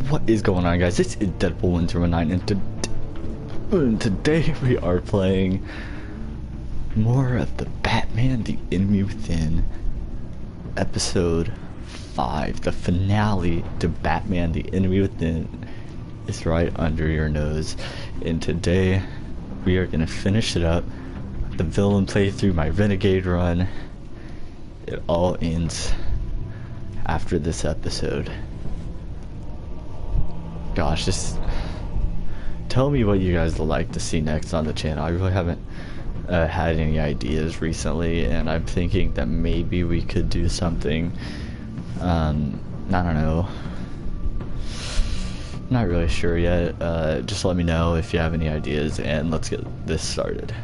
What is going on, guys? This is Deadpool109, and today we are playing more of the Batman: The Enemy Within, episode 5. The finale to Batman: The Enemy Within is right under your nose, and today we are gonna finish it up. The villain playthrough, my renegade run. It all ends after this episode. Gosh, just tell me what you guys would like to see next on the channel. I really haven't had any ideas recently, and I'm thinking that maybe we could do something, I don't know, not really sure yet. Just let me know if you have any ideas, and let's get this started.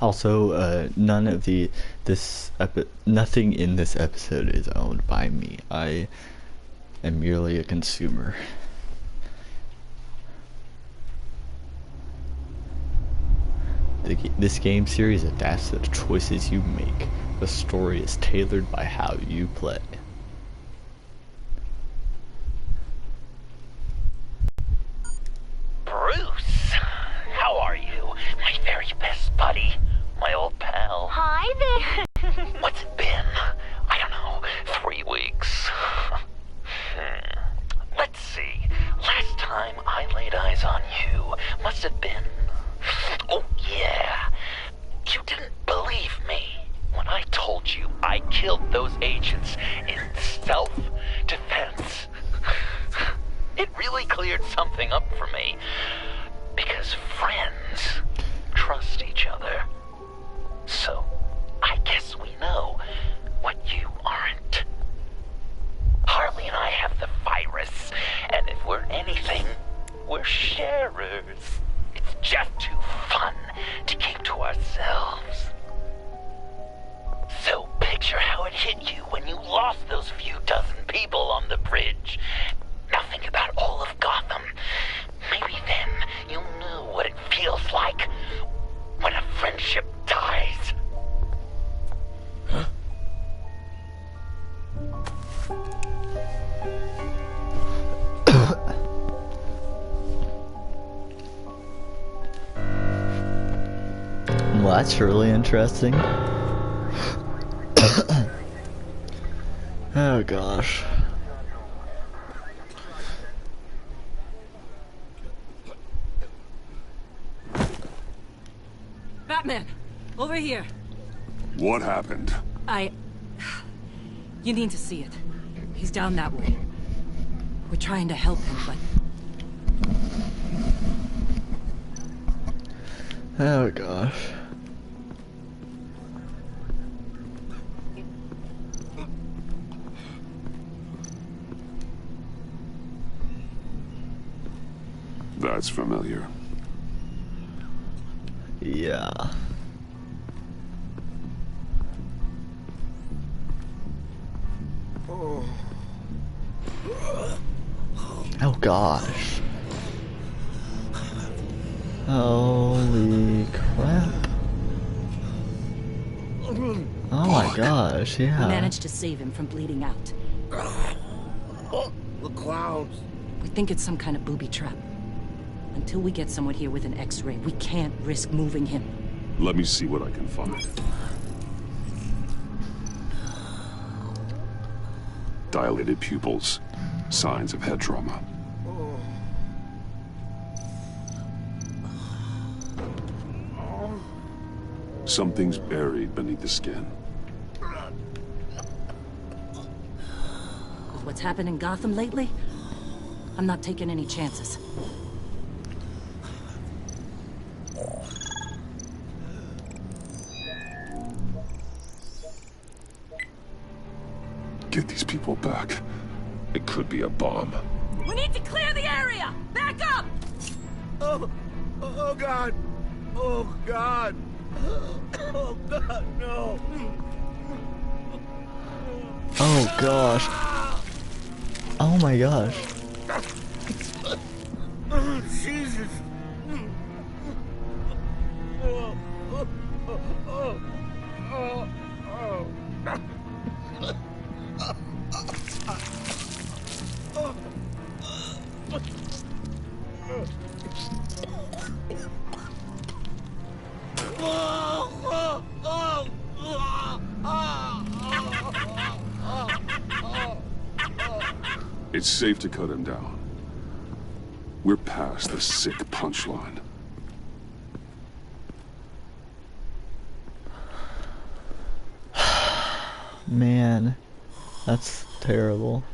Also, nothing in this episode is owned by me. I am merely a consumer. This game series adapts to the choices you make. The story is tailored by how you play. Bruce, how are you? My very best buddy. My old pal. Hi there. What's it been? I don't know, 3 weeks. Let's see. Last time I laid eyes on you must have been... Oh, yeah. You didn't believe me when I told you I killed those agents in self-defense. It really cleared something up for me. Because friends trust each other. So, I guess we know what you aren't. Harley and I have the virus, and if we're anything, we're sharers. It's just too fun to keep to ourselves. So picture how it hit you when you lost those few dozen people on the bridge. Now think about all of Gotham. Maybe then you'll know what it feels like when a friendship dies. Huh? Well, that's really interesting. Oh gosh. Batman, over here. What happened? You need to see it. He's down that way. We're trying to help him, but... Oh gosh. That's familiar. Yeah. Oh gosh. Holy crap. Oh my gosh, yeah. We managed to save him from bleeding out. The clouds. We think it's some kind of booby trap. Until we get someone here with an X-ray, we can't risk moving him. Let me see what I can find. Dilated pupils. Signs of head trauma. Something's buried beneath the skin. With what's happened in Gotham lately, I'm not taking any chances. Get these people back. It could be a bomb. We need to clear the area! Back up! Oh God! Oh God! Oh God, no! Oh gosh. Oh my gosh. Oh, Jesus. Oh, oh, oh, oh, oh. It's safe to cut him down. We're past the sick punchline. Man, that's terrible.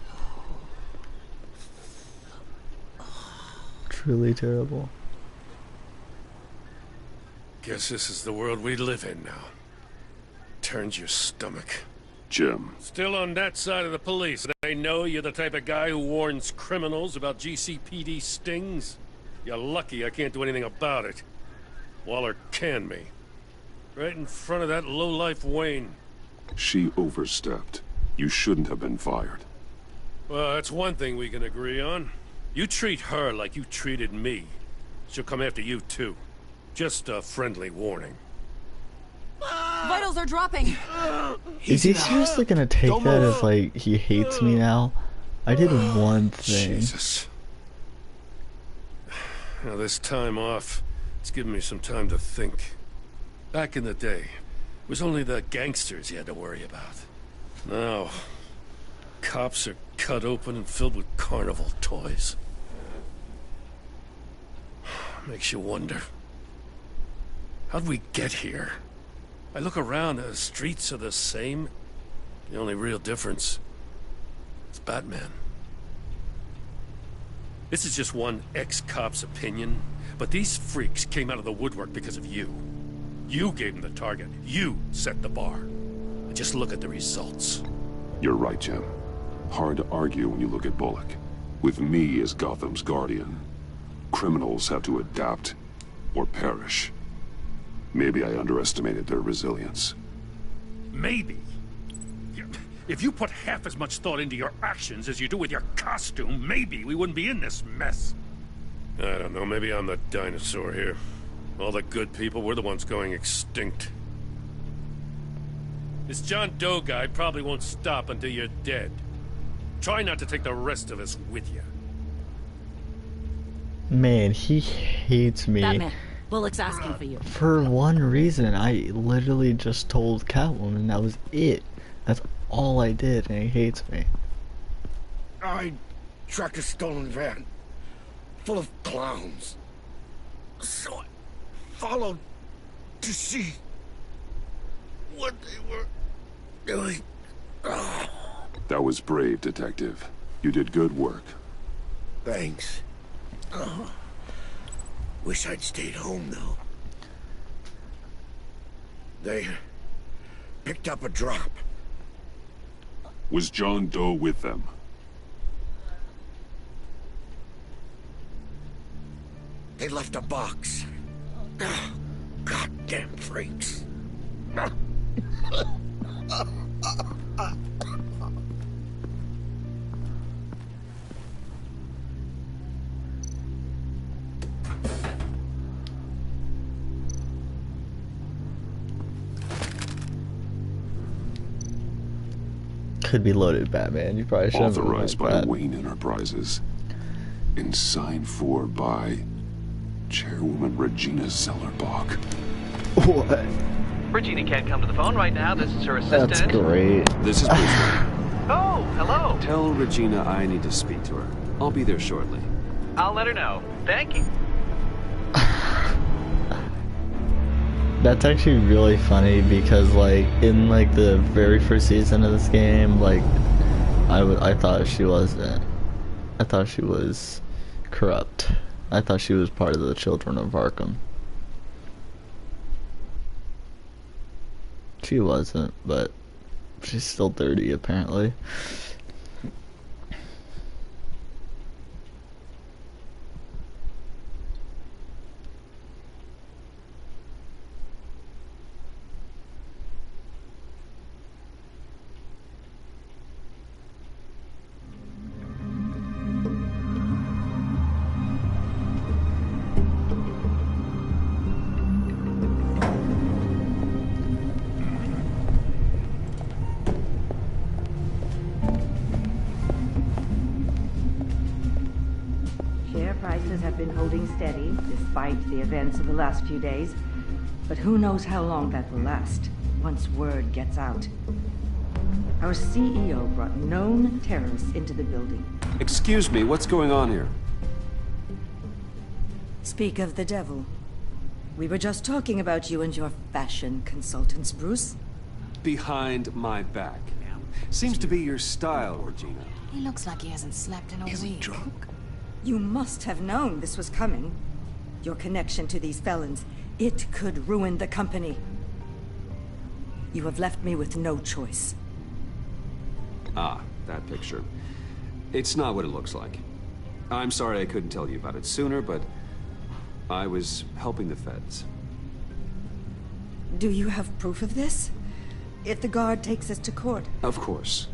Truly terrible. Guess this is the world we live in now. Turns your stomach. Jim, Still on that side of the police. They know you're the type of guy who warns criminals about GCPD stings. You're lucky I can't do anything about it. Waller canned me. Right in front of that lowlife Wayne. she overstepped. You shouldn't have been fired. Well, that's one thing we can agree on. You treat her like you treated me. She'll come after you, too. Just a friendly warning. Vitals are dropping. Is he seriously gonna take that as like he hates me now? I did one thing. Jesus. Now, this time off, it's given me some time to think. Back in the day, it was only the gangsters you had to worry about. Now, cops are cut open and filled with carnival toys. Makes you wonder. How'd we get here? I look around, the streets are the same. The only real difference is Batman. This is just one ex-cop's opinion, but these freaks came out of the woodwork because of you. You gave them the target. You set the bar. And just look at the results. You're right, Jim. Hard to argue when you look at Bullock. With me as Gotham's guardian, criminals have to adapt or perish. Maybe I underestimated their resilience. Maybe. If you put half as much thought into your actions as you do with your costume, maybe we wouldn't be in this mess. I don't know, maybe I'm the dinosaur here. All the good people, we're the ones going extinct. This John Doe guy probably won't stop until you're dead. Try not to take the rest of us with you. Man, he hates me. Batman, Bullock's asking for you. For one reason. I literally just told Catwoman that was it. That's all I did, and he hates me. I tracked a stolen van full of clowns. So I followed to see what they were doing. That was brave, Detective. You did good work. Thanks. Wish I'd stayed home, though. They picked up a drop. Was John Doe with them? They left a box. Goddamn freaks. Could be loaded, Batman. You probably should have been Authorized like by that. Wayne Enterprises. And signed for by Chairwoman Regina Zellerbach. What? Regina can't come to the phone right now. This is her assistant. That's great. This is Bruce Wayne. Oh, hello. Tell Regina I need to speak to her. I'll be there shortly. I'll let her know. Thank you. That's actually really funny because, like, in like the very first season of this game, like, I thought she wasn't. I thought she was corrupt. I thought she was part of the Children of Arkham. She wasn't, but she's still dirty apparently. been holding steady, despite the events of the last few days. But who knows how long that will last, once word gets out. Our CEO brought known terrorists into the building. Excuse me, what's going on here? Speak of the devil. We were just talking about you and your fashion consultants, Bruce. Behind my back. Seems to be your style, Regina. He looks like he hasn't slept in a week. Is he drunk? You must have known this was coming. Your connection to these felons, it could ruin the company. You have left me with no choice. Ah, that picture. It's not what it looks like. I'm sorry I couldn't tell you about it sooner, but I was helping the feds. Do you have proof of this? If the guard takes us to court? Of course.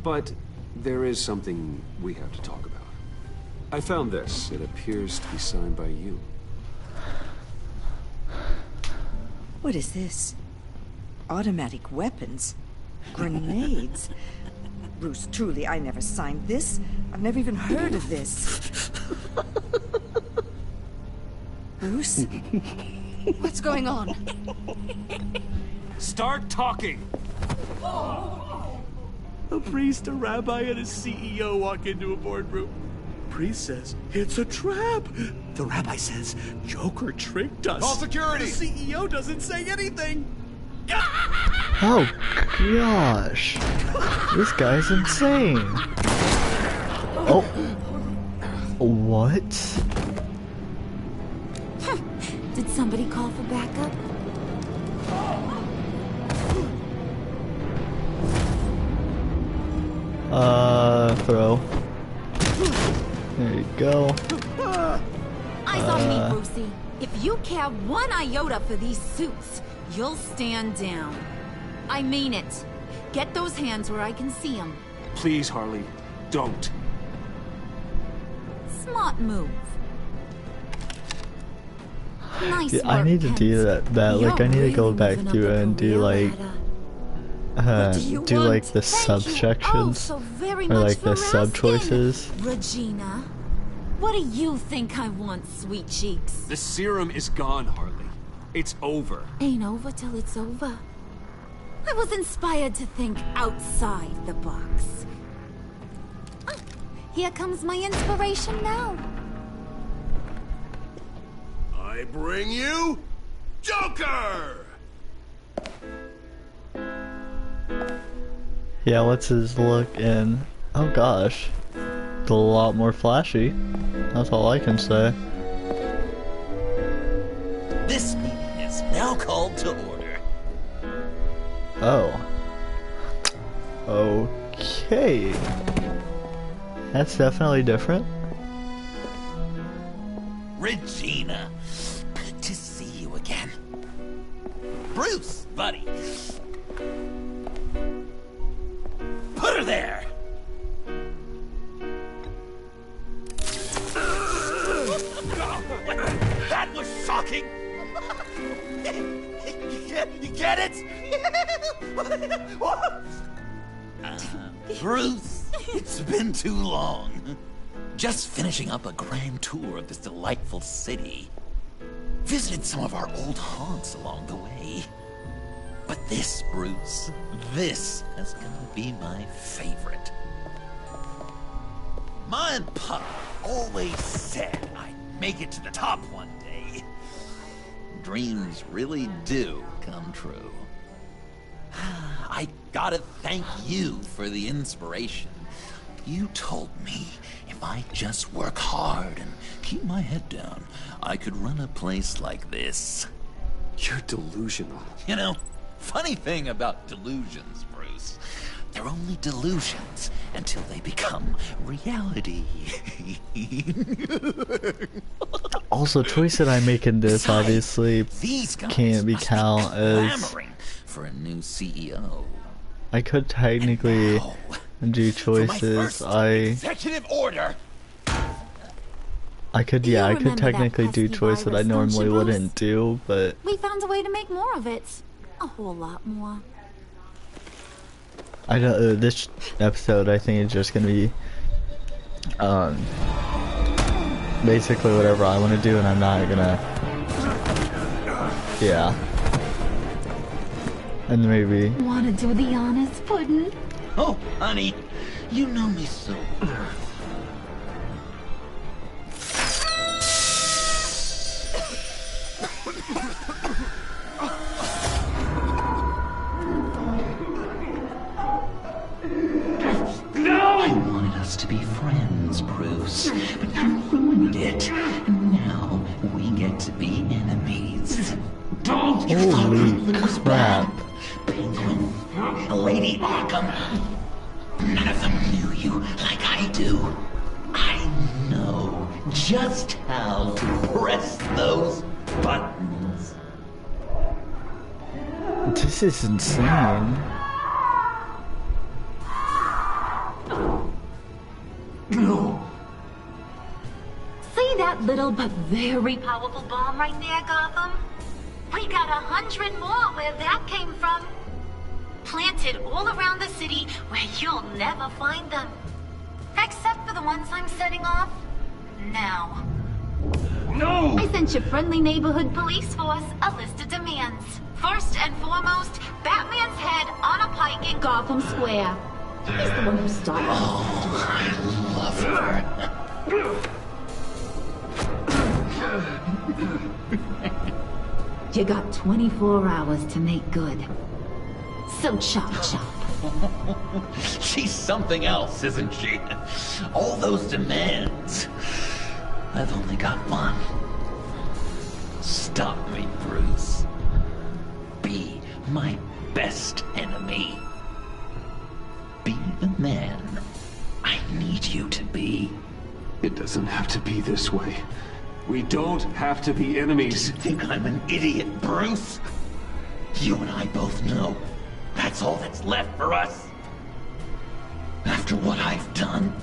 But there is something we have to talk about. I found this. It appears to be signed by you. What is this? Automatic weapons? Grenades? Bruce, truly, I never signed this. I've never even heard of this. Bruce? What's going on? Start talking! A priest, a rabbi, and a CEO walk into a boardroom. Priest says, it's a trap. The rabbi says, Joker tricked us. Call security! The CEO doesn't say anything. Oh gosh. This guy's insane. Oh. What? Did somebody call for backup? Throw. There you go. Eyes on me, Brucey. If you care one iota for these suits, you'll stand down. I mean it. Get those hands where I can see them. Please, Harley, don't. Smart move. Nice Yeah, work, I need to do Pence. that. Like, I need to go You're back really through moving up and the do career like, ladder. do like the Thank you. subsections, Oh, so very or much like the for sub asking, choices. Regina, what do you think I want, sweet cheeks? The serum is gone, Harley. It's over. Ain't over till it's over. I was inspired to think outside the box. Oh, here comes my inspiration now. I bring you Joker! Yeah, what's his look in? Oh gosh, it's a lot more flashy. That's all I can say. This meeting is now called to order. Oh. Okay. That's definitely different. Regina, good to see you again. Bruce, buddy. Put her there! That was shocking! You get it? Bruce, it's been too long. Just finishing up a grand tour of this delightful city. Visited some of our old haunts along the way. But this, Bruce, this is gonna be my favorite. Ma and Pa always said I'd make it to the top one day. Dreams really do come true. I gotta thank you for the inspiration. You told me if I just work hard and keep my head down, I could run a place like this. You're delusional. You know, funny thing about delusions, Bruce. They're only delusions until they become reality. Also, choice that I make in this Besides, obviously these guys can't be must count as. clamoring for a new CEO. I could technically Now, do for my choices. first I executive order. could, You yeah, I could remember that technically do pesky choice that I virus, don't normally you, Bruce? wouldn't do, but We found a way to make more of it. A whole lot more. I don't. This episode, I think, is just gonna be Basically whatever I want to do, and I'm not gonna, yeah. And maybe. Wanna do the honors, Puddin'? Oh, honey, you know me so. I wanted us to be friends, Bruce, but you ruined it. And now we get to be enemies. Don't you Holy crap. Penguin, Lady Arkham. None of them knew you like I do. I know just how to press those buttons. This is insane. No. See that little but very powerful bomb right there, Gotham? We got 100 more where that came from. Planted all around the city where you'll never find them. Except for the ones I'm setting off now. No! I sent your friendly neighborhood police force a list of demands. First and foremost, Batman's head on a pike in Gotham Square. He's the one who started. Oh, I love her. You got 24 hours to make good. So chop chop. She's something else, isn't she? All those demands. I've only got one. Stop me, Bruce. Be my best enemy. Be the man I need you to be. It doesn't have to be this way. We don't have to be enemies. Do you think I'm an idiot, Bruce? You and I both know that's all that's left for us. After what I've done.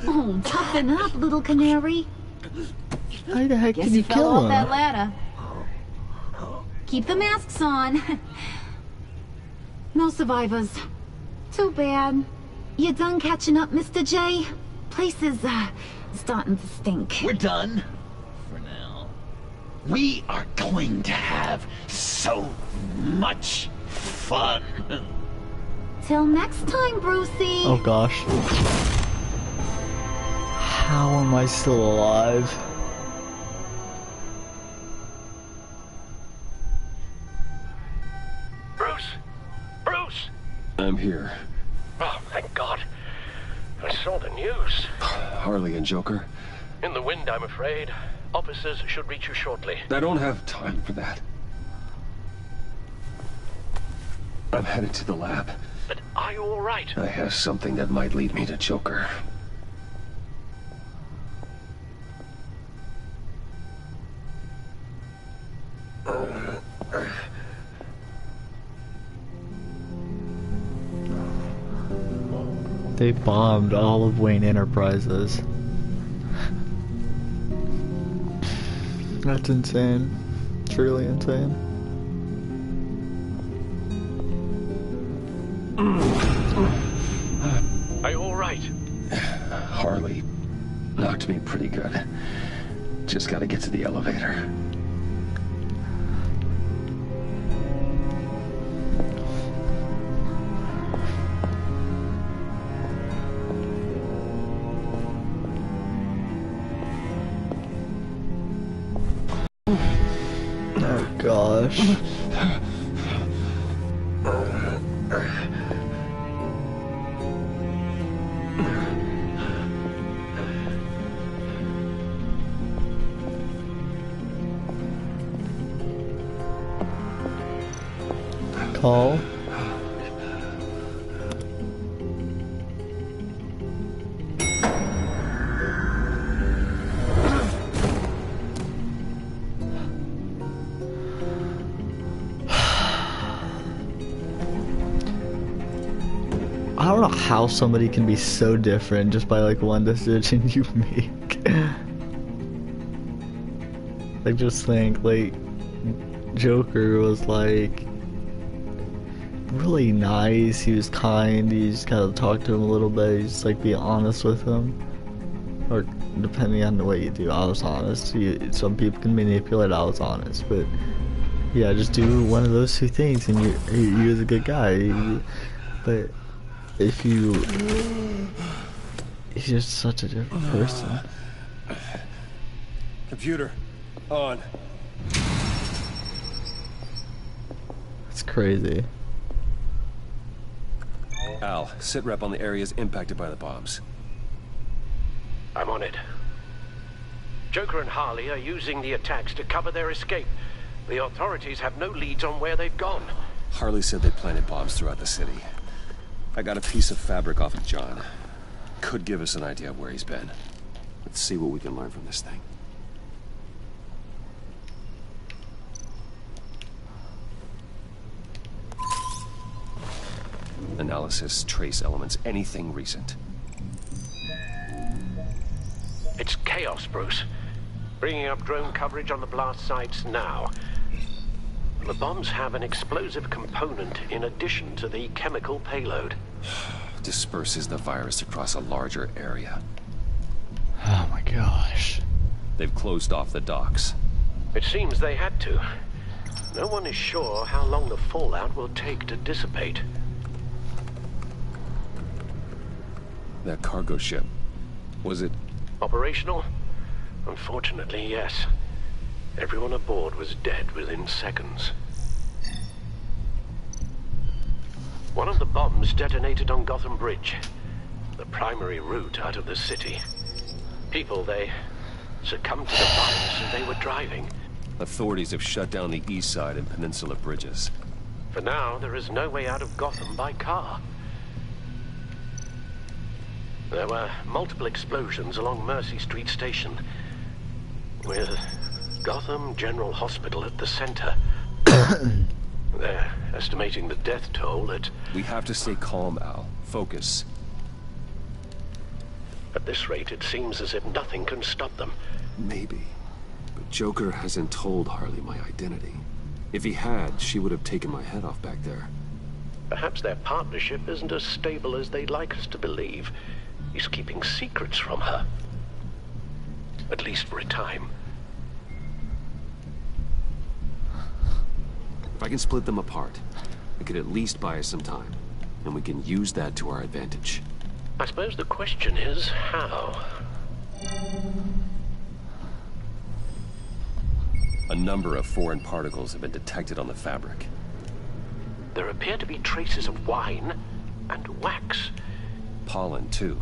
Oh, toughen up, little canary. How the heck Guess did you fell kill off him? that ladder. Keep the masks on. No survivors. Too bad. You done catching up, Mr. J? Place is, starting to stink. We're done. For now. We are going to have so much fun. Till next time, Brucey. Oh gosh. How am I still alive? Bruce? Bruce! I'm here. Oh, thank God. I saw the news. Harley and Joker. In the wind, I'm afraid. Officers should reach you shortly. I don't have time for that. I'm headed to the lab. But are you all right? I have something that might lead me to Joker. They bombed all of Wayne Enterprises. That's insane. Truly insane. Are you all right? Harley knocked me pretty good. Just gotta get to the elevator. Oh gosh. Call. I don't know how somebody can be so different just by like one decision you make. Like just think like Joker was like really nice. He was kind. You just kind of talk to him a little bit. You just like be honest with him, or depending on the way you do. I was honest. Some people can manipulate. I was honest, but yeah, just do one of those two things, and you're the good guy. But if you're just such a different person. Computer on. It's crazy. Al, sit rep on the areas impacted by the bombs. I'm on it. Joker and Harley are using the attacks to cover their escape. The authorities have no leads on where they've gone. Harley said they planted bombs throughout the city. I got a piece of fabric off of John. Could give us an idea of where he's been. Let's see what we can learn from this thing. Analysis, trace elements, anything recent. It's chaos, Bruce. Bringing up drone coverage on the blast sites now. The bombs have an explosive component in addition to the chemical payload. Disperses the virus across a larger area. Oh my gosh. They've closed off the docks. It seems they had to. No one is sure how long the fallout will take to dissipate. That cargo ship, was it... Operational? Unfortunately, yes. Everyone aboard was dead within seconds. One of the bombs detonated on Gotham Bridge, the primary route out of the city. People, they succumbed to the virus as they were driving. Authorities have shut down the east side and peninsula bridges. For now, there is no way out of Gotham by car. There were multiple explosions along Mercy Street Station, with Gotham General Hospital at the center. They're estimating the death toll at... We have to stay calm, Al. Focus. At this rate, it seems as if nothing can stop them. Maybe. But Joker hasn't told Harley my identity. If he had, she would have taken my head off back there. Perhaps their partnership isn't as stable as they'd like us to believe. He's keeping secrets from her. At least for a time. If I can split them apart, it could at least buy us some time. And we can use that to our advantage. I suppose the question is, how? A number of foreign particles have been detected on the fabric. There appear to be traces of wine and wax. Pollen, too.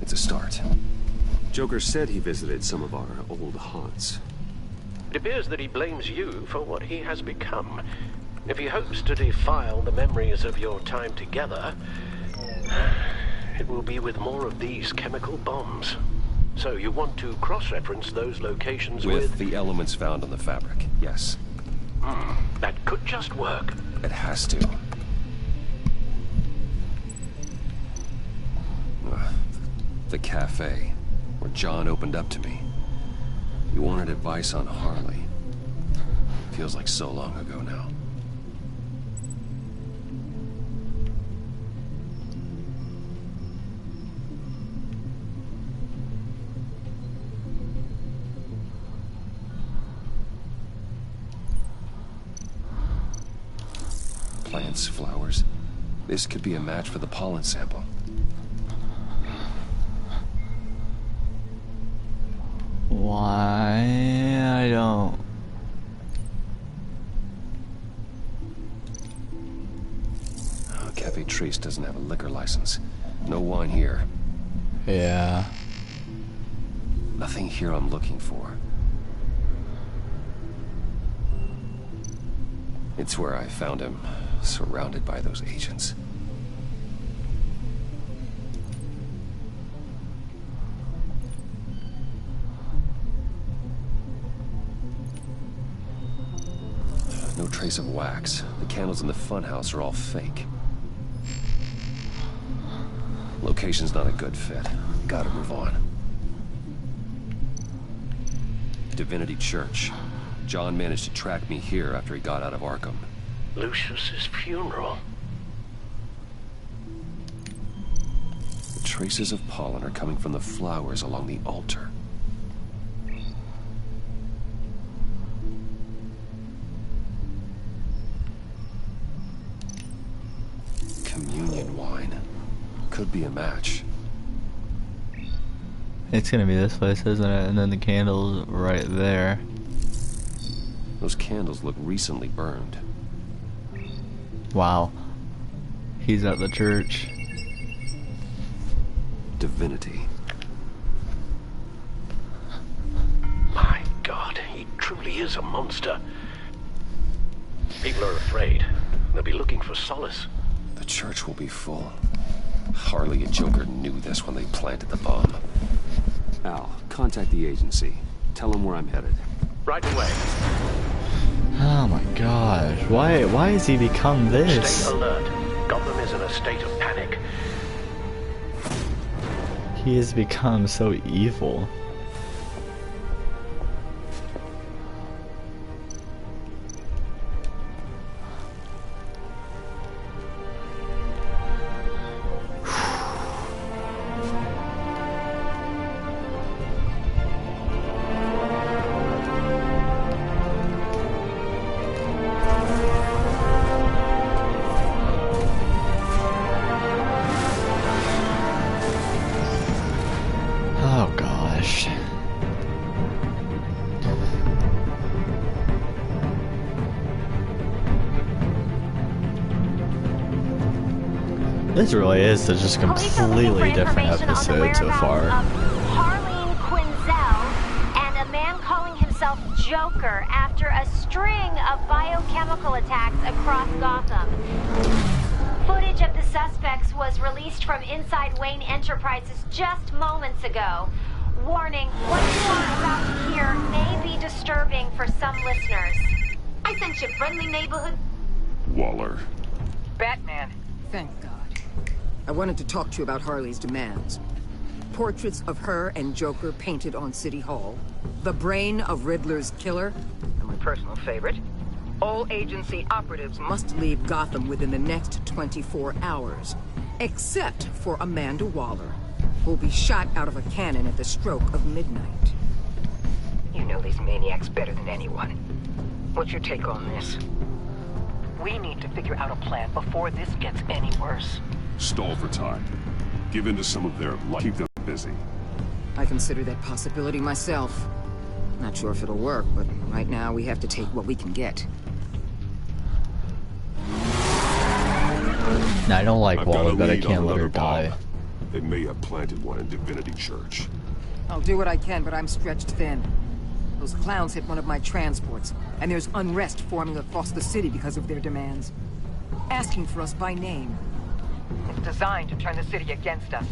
It's a start. Joker said he visited some of our old haunts. It appears that he blames you for what he has become. If he hopes to defile the memories of your time together, it will be with more of these chemical bombs. So you want to cross-reference those locations with... the elements found on the fabric, yes. That could just work. It has to. The cafe, where John opened up to me. He wanted advice on Harley. Feels like so long ago now. Plants, flowers. This could be a match for the pollen sample. Why? I don't... Cafe Trace doesn't have a liquor license. No wine here. Yeah. Nothing here I'm looking for. It's where I found him, surrounded by those agents. No trace of wax. The candles in the funhouse are all fake. Location's not a good fit. Gotta move on. Divinity Church. John managed to track me here after he got out of Arkham. Lucius's funeral. Traces of pollen are coming from the flowers along the altar. Communion wine. Could be a match. It's gonna be this place, isn't it? And then the candle's right there. Those candles look recently burned. Wow. He's at the church. Divinity. My God, he truly is a monster. People are afraid. They'll be looking for solace. The church will be full. Harley and Joker knew this when they planted the bomb. Al, contact the agency. Tell them where I'm headed. Right away. Oh my gosh. Why has he become this? Stay alert. Gotham is in a state of panic. He has become so evil. Oh gosh. This really is just completely different episode so far. Harleen Quinzel and a man calling himself Joker after a string of biochemical attacks across Gotham. Footage of the suspects was released from inside Wayne Enterprises just moments ago. Warning, what you are about to hear may be disturbing for some listeners. I sent you friendly neighborhood. Waller. Batman. Thank God. I wanted to talk to you about Harley's demands. Portraits of her and Joker painted on City Hall. The brain of Riddler's killer. And my personal favorite. All agency operatives must leave Gotham within the next 24 hours. Except for Amanda Waller, who'll be shot out of a cannon at the stroke of midnight. You know these maniacs better than anyone. What's your take on this? We need to figure out a plan before this gets any worse. Stall for time. Give in to some of their life. Keep them busy. I consider that possibility myself. Not sure if it'll work, but right now we have to take what we can get. Now, I don't like I've got Waller, a but I lead can't on let her another bomb. die. They may have planted one in Divinity Church. I'll do what I can, but I'm stretched thin. Those clowns hit one of my transports, and there's unrest forming across the city because of their demands. Asking for us by name. It's designed to turn the city against us.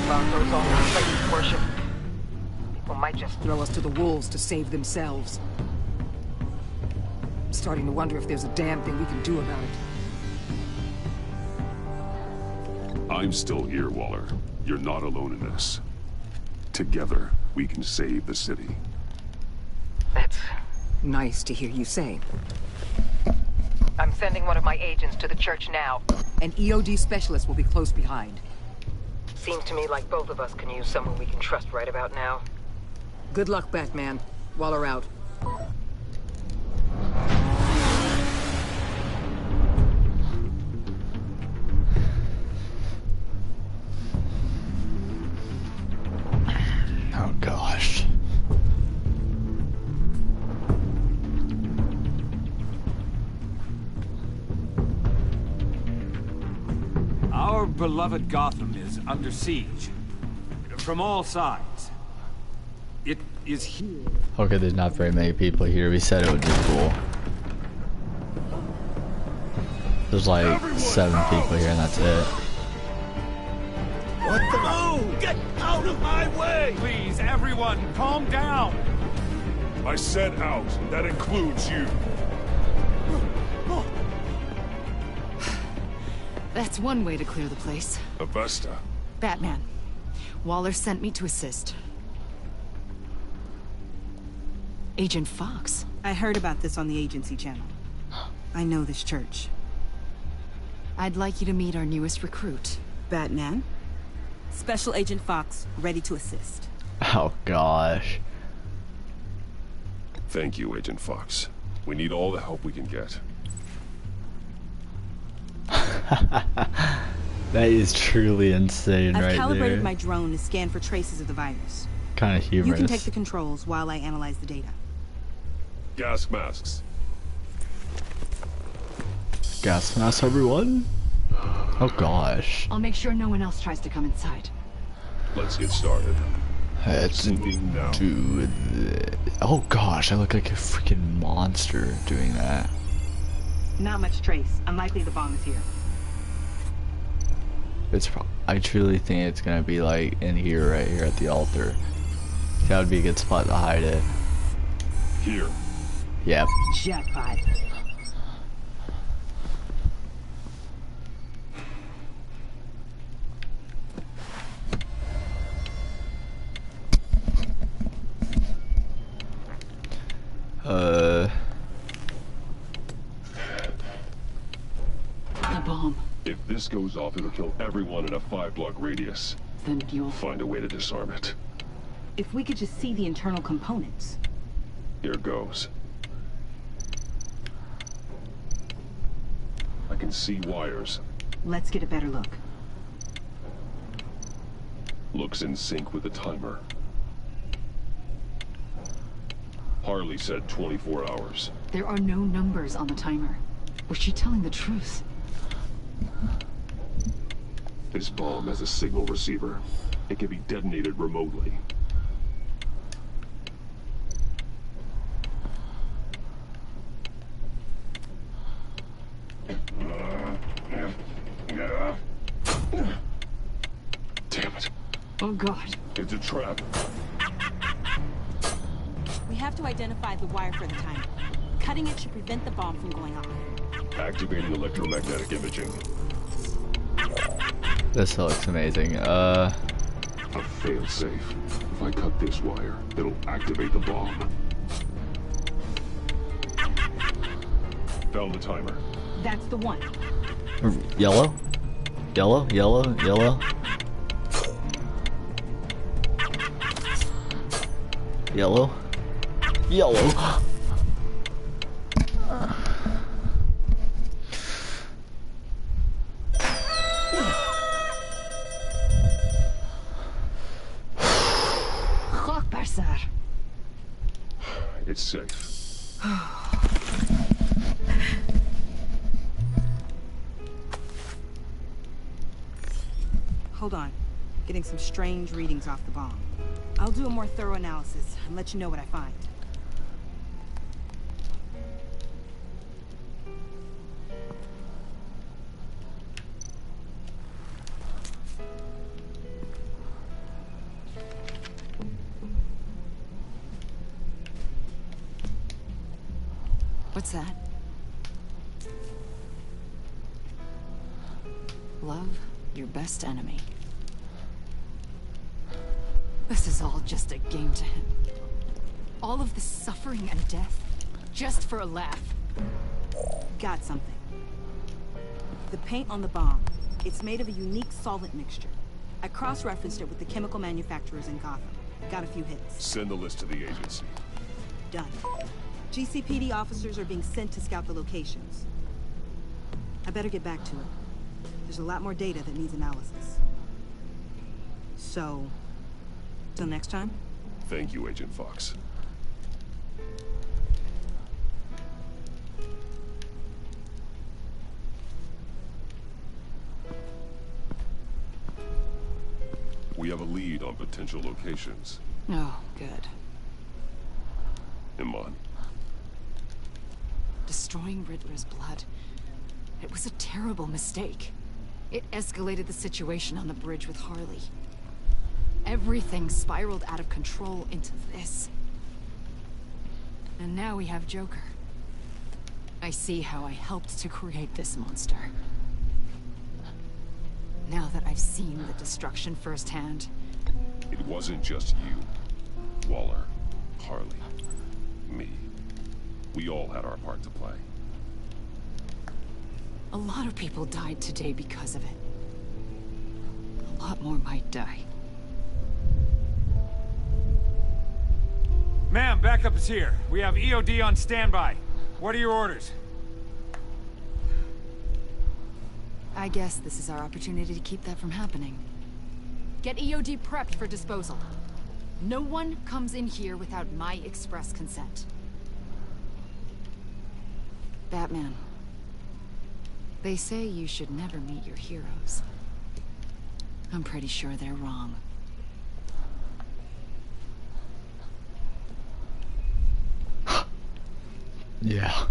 While those all places worship, people might just throw us to the wolves to save themselves. I'm starting to wonder if there's a damn thing we can do about it. I'm still here, Waller. You're not alone in this. Together, we can save the city. That's nice to hear you say. I'm sending one of my agents to the church now. An EOD specialist will be close behind. Seems to me like both of us can use someone we can trust right about now. Good luck, Batman. Waller out. Oh gosh. Our beloved Gotham is under siege. From all sides. It is here. Okay, there's not very many people here. We said it would be cool. There's like 7 people here and that's it. What the? Oh, get out of my way! Please, everyone, calm down. I said out, and that includes you. That's one way to clear the place. Avesta. Batman. Waller sent me to assist. Agent Fox. I heard about this on the agency channel. I know this church. I'd like you to meet our newest recruit. Batman? Special Agent Fox, ready to assist. Oh gosh. Thank you, Agent Fox. We need all the help we can get. That is truly insane I've right calibrated there. my drone to scan for traces of the virus. Kind of You humorous. can take the controls while I analyze the data. Gas masks. Gas mask, everyone. Oh gosh. I'll make sure no one else tries to come inside. Let's get started. Let's Sending now. do this. Oh gosh, I look like a freaking monster doing that. Not much trace. Unlikely the bomb is here. I truly think it's gonna be like in here, right here at the altar. That would be a good spot to hide it. Here. Yep. Jackpot. The bomb. If this goes off, it'll kill everyone in a 5-block radius. Then you'll Find a way to disarm it. If we could just see the internal components. Here goes. I can see wires. Let's get a better look. Looks in sync with the timer. Harley said 24 hours. There are no numbers on the timer. Was she telling the truth? This bomb has a signal receiver. It can be detonated remotely. Damn it. Oh god. It's a trap. We have to identify the wire for the timer. Cutting it should prevent the bomb from going off. Activating electromagnetic imaging. This looks amazing. A failsafe. If I cut this wire, it'll activate the bomb. Found the timer. That's the one. Yellow? Yellow? Yellow? Yellow? Yellow? Yellow? It's safe. Hold on. Getting some strange readings off the bomb. I'll do a more thorough analysis and let you know what I find. What's that? Love your best enemy. This is all just a game to him. All of this suffering and death, just for a laugh. Got something. The paint on the bomb. It's made of a unique solvent mixture. I cross-referenced it with the chemical manufacturers in Gotham. Got a few hits. Send the list to the agency. Done. GCPD officers are being sent to scout the locations. I better get back to it. There's a lot more data that needs analysis. So, till next time? Thank you, Agent Fox. We have a lead on potential locations. Oh, good. Iman. Destroying Riddler's blood. It was a terrible mistake. It escalated the situation on the bridge with Harley. Everything spiraled out of control into this. And now we have Joker. I see how I helped to create this monster. Now that I've seen the destruction firsthand. It wasn't just you, Waller, Harley, me. We all had our part to play. A lot of people died today because of it. A lot lot more might die. Ma'am, backup is here. We have EOD on standby. What are your orders? I guess this is our opportunity to keep that from happening. Get EOD prepped for disposal. No one comes in here without my express consent. Batman. They say you should never meet your heroes. I'm pretty sure they're wrong. Yeah.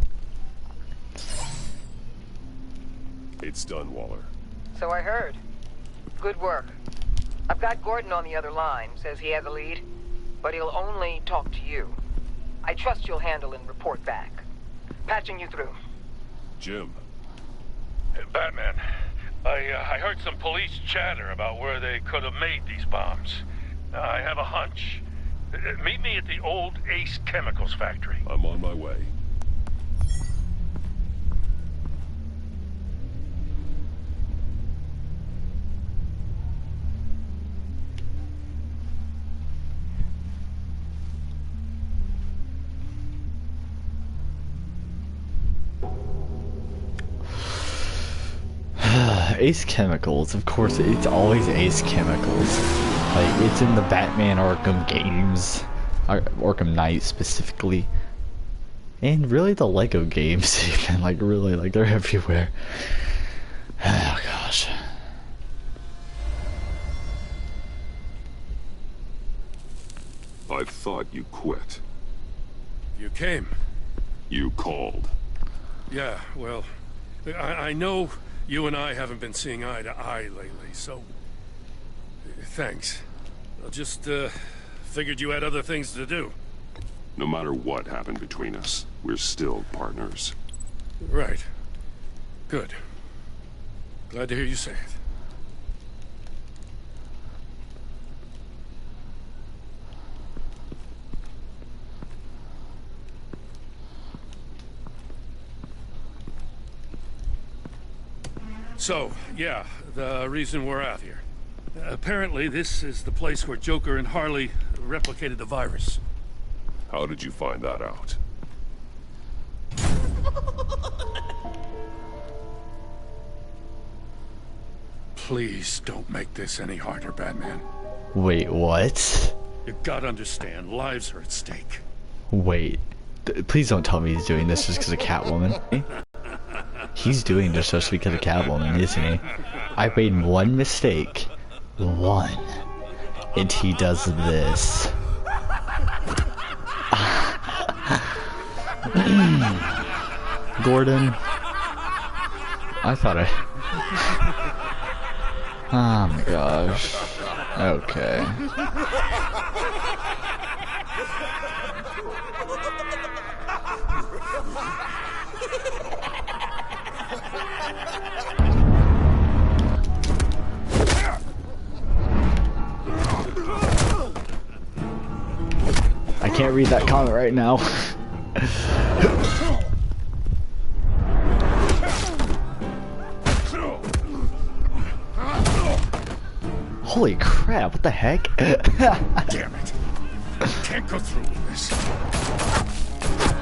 It's done, Waller. So I heard. Good work. I've got Gordon on the other line. Says he has a lead, but he'll only talk to you. I trust you'll handle and report back. Patching you through. Jim. Hey, Batman, I heard some police chatter about where they could have made these bombs. I have a hunch. Meet me at the old Ace Chemicals factory. I'm on my way. Ace Chemicals, of course, it's always Ace Chemicals. Like, it's in the Batman Arkham games, Arkham Knight specifically, and really the Lego games even, like really, like they're everywhere. Oh gosh. I thought you quit. You came. You called. Yeah, well, I know you and I haven't been seeing eye to eye lately, so thanks. I just figured you had other things to do. No matter what happened between us, we're still partners. Right. Good. Glad to hear you say it. So, yeah, the reason we're out here. Apparently, this is the place where Joker and Harley replicated the virus. How did you find that out? Please don't make this any harder, Batman. Wait, what? You gotta understand, lives are at stake. Wait. Please don't tell me he's doing this just because of Catwoman. He's doing this just because of Catwoman, isn't he? I made one mistake. One. And he does this. Gordon. I thought I... Oh my gosh. Okay. I can't read that comment right now. Holy crap, what the heck? Damn it. Can't go through with this.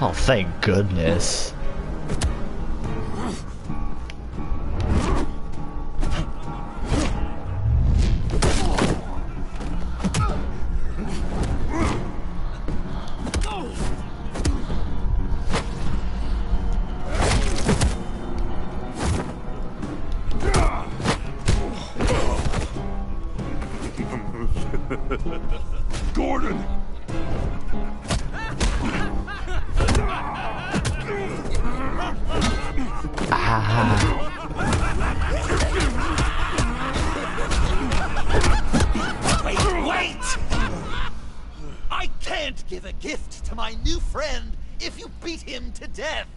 Oh, thank goodness. Gordon! Wait! I can't give a gift to my new friend if you beat him to death.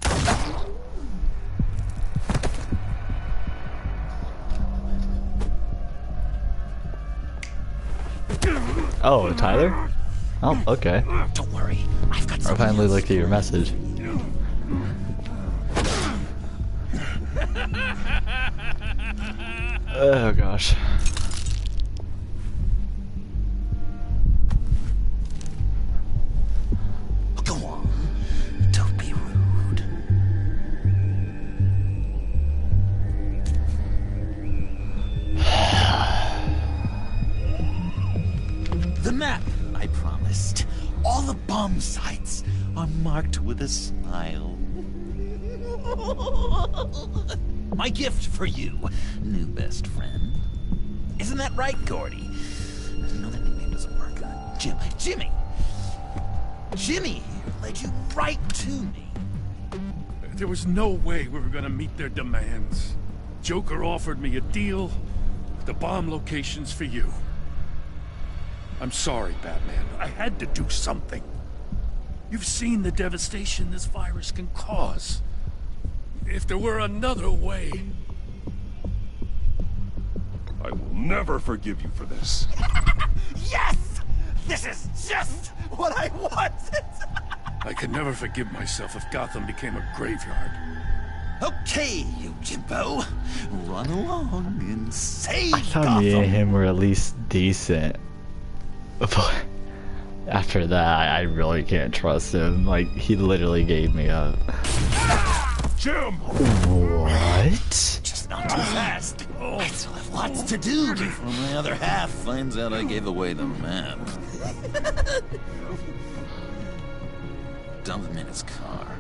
Oh, Tyler? Oh, okay. Don't worry, I've got I finally looked at your message. Oh gosh. bomb sites are marked with a smile. My gift for you, new best friend. Isn't that right, Gordy? No, that nickname doesn't work. Jimmy! Jimmy here led you right to me. There was no way we were gonna meet their demands. Joker offered me a deal, the bomb locations for you. I'm sorry, Batman. I had to do something. You've seen the devastation this virus can cause. If there were another way... I will never forgive you for this. Yes! This is just what I wanted! I could never forgive myself if Gotham became a graveyard. Okay, you Jimbo. Run along and save I thought Gotham. me and him were at least decent. But after that, I really can't trust him. Like, he literally gave me up. Jim! What? Just not too fast. I still have lots to do before my other half finds out I gave away the map. Dump him in his car.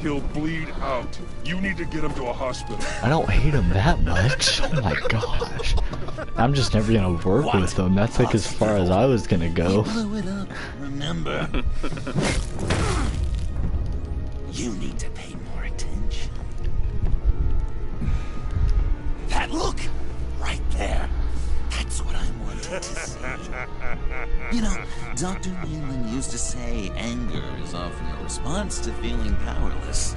He'll bleed out. You need to get him to a hospital. I don't hate him that much. Oh my gosh. I'm just never gonna work with him. That's like as far as I was gonna go. Blow it up, remember? You need to pay more attention. That look! Right there. That's what I wanted to see. You know, Dr. Leland used to say anger is often a response to feeling powerless.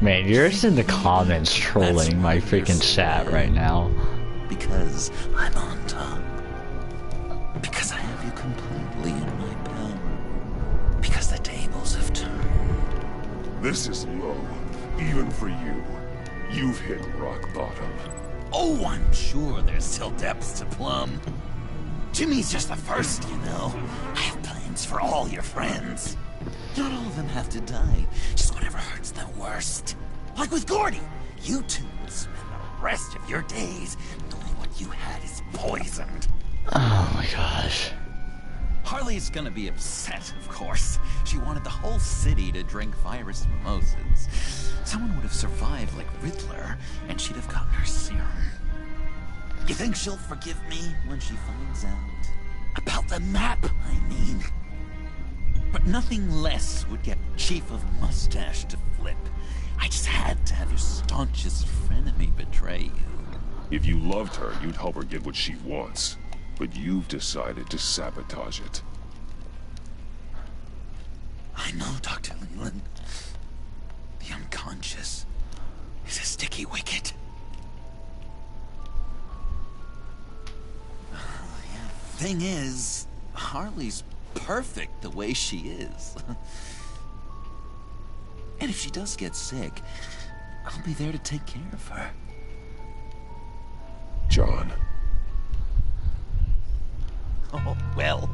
Man, you're just in the comments trolling my freaking chat right now. Because I'm on top. Because I have you completely in my power. Because the tables have turned. This is low, even for you. You've hit rock bottom. Oh, I'm sure there's still depths to plumb. Jimmy's just the first, you know. I have plans for all your friends. Not all of them have to die, just whatever hurts them worst. Like with Gordy, you two will spend the rest of your days knowing what you had is poisoned. Oh my gosh. Harley's gonna be upset, of course. She wanted the whole city to drink virus mimosas. Someone would have survived like Riddler, and she'd have gotten her serum. You think she'll forgive me when she finds out? About the map, I mean. But nothing less would get Chief of Mustache to flip. I just had to have your staunchest frenemy betray you. If you loved her, you'd help her get what she wants. But you've decided to sabotage it. I know, Dr. Leland. The unconscious is a sticky wicket. Thing is, Harley's perfect the way she is. And if she does get sick, I'll be there to take care of her. John. Oh, well,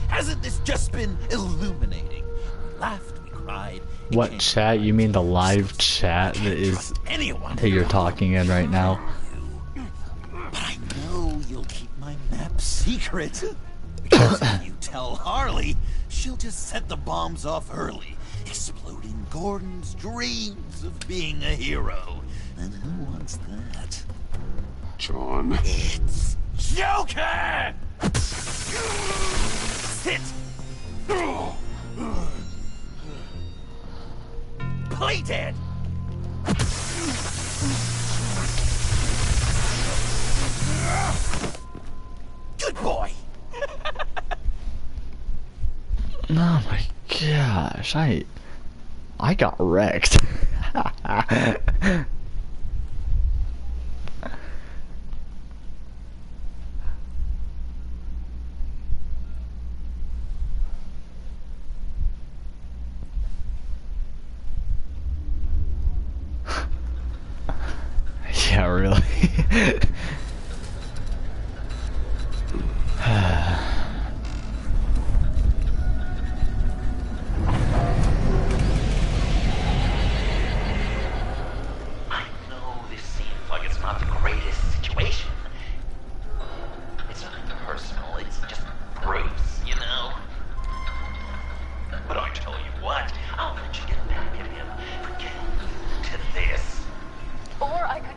hasn't this just been illuminating? We laughed, we cried. What chat? You mean the live chat that is that you're talking in right now? But I know you'll keep my map secret. Because if you tell Harley, she'll just set the bombs off early, exploding Gordon's dreams of being a hero. And who wants that? John. It's Joker! Sit! Play dead! Good boy! Oh my gosh, I got wrecked. Yeah, really. I know this seems like it's not the greatest situation. It's nothing personal, it's just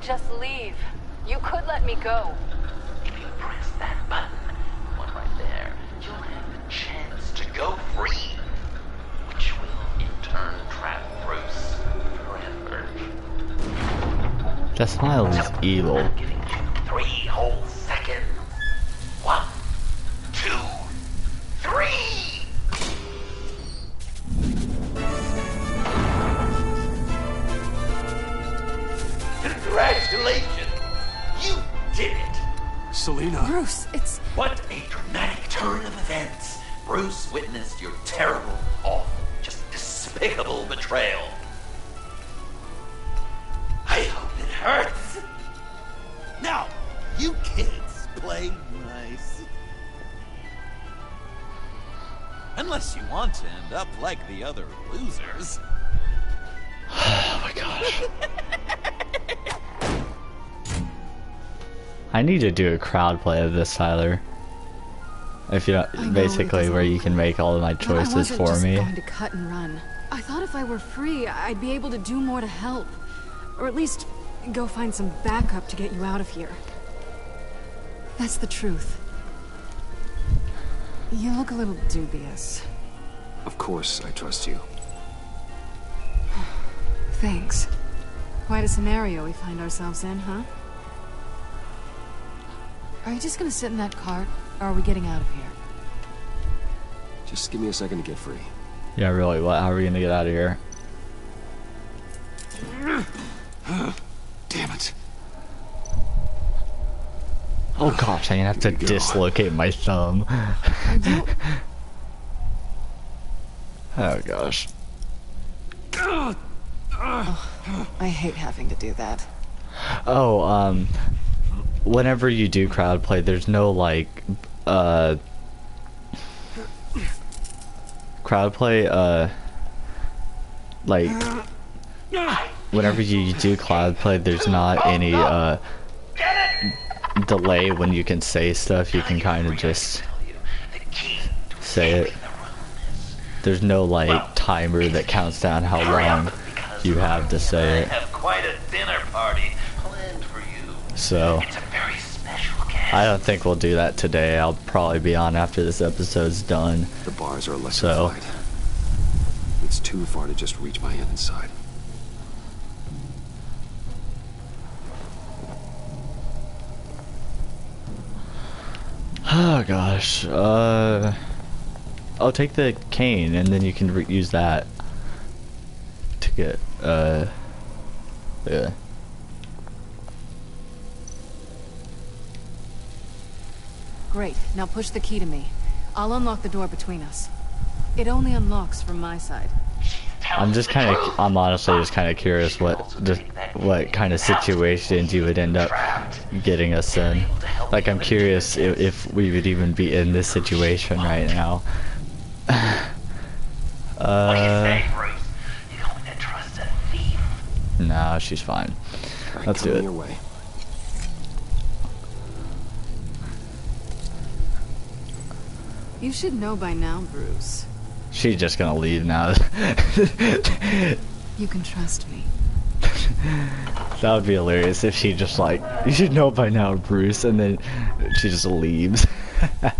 just leave. You could let me go. If you press that button, one right there, you'll have the chance to go free, which will in turn trap Bruce forever. That smile is evil. I'm giving you 3 whole seconds. 1, 2, 3. Congratulations! You did it! Selena. Bruce, it's... What a dramatic turn of events! Bruce witnessed your terrible, awful, just despicable betrayal. I hope it hurts. Now, you kids play nice. Unless you want to end up like the other losers. Oh my gosh. I need to do a crowd play of this, Tyler. If you don't, basically where you can make all of my choices for me. I wasn't just going to cut and run. I thought if I were free, I'd be able to do more to help. Or at least go find some backup to get you out of here. That's the truth. You look a little dubious. Of course, I trust you. Thanks. Quite a scenario we find ourselves in, huh? Are you just gonna sit in that cart, or are we getting out of here? Just give me a second to get free. Yeah, really, what? How are we gonna get out of here? Damn it. Oh gosh, I'm gonna have to dislocate my thumb. Oh gosh. Oh, I hate having to do that. Oh, whenever you do crowd play, there's no like, crowd play, like, whenever you do crowd play, there's not any, delay when you can say stuff. You can kind of just say it. There's no like timer that counts down how long you have to say it. Quite a dinner party planned for you. So It's a very special guest. I don't think we'll do that today. I'll probably be on after this episode's done. The bars are electrified. It's too far to just reach my hand inside. Oh gosh. I'll take the cane and then you can use that to get yeah. Great. Now push the key to me. I'll unlock the door between us. It only unlocks from my side. I'm honestly just kind of curious what kind of situations you would end up getting us in. Like, I'm curious if we would even be in this situation right now. What do you say, Bruce? You don't want to trust a thief? Nah, she's fine. Let's do it. Your way. You should know by now, Bruce. She's just gonna leave now. You can trust me. That would be hilarious if she just like, you should know by now, Bruce, and then she just leaves. That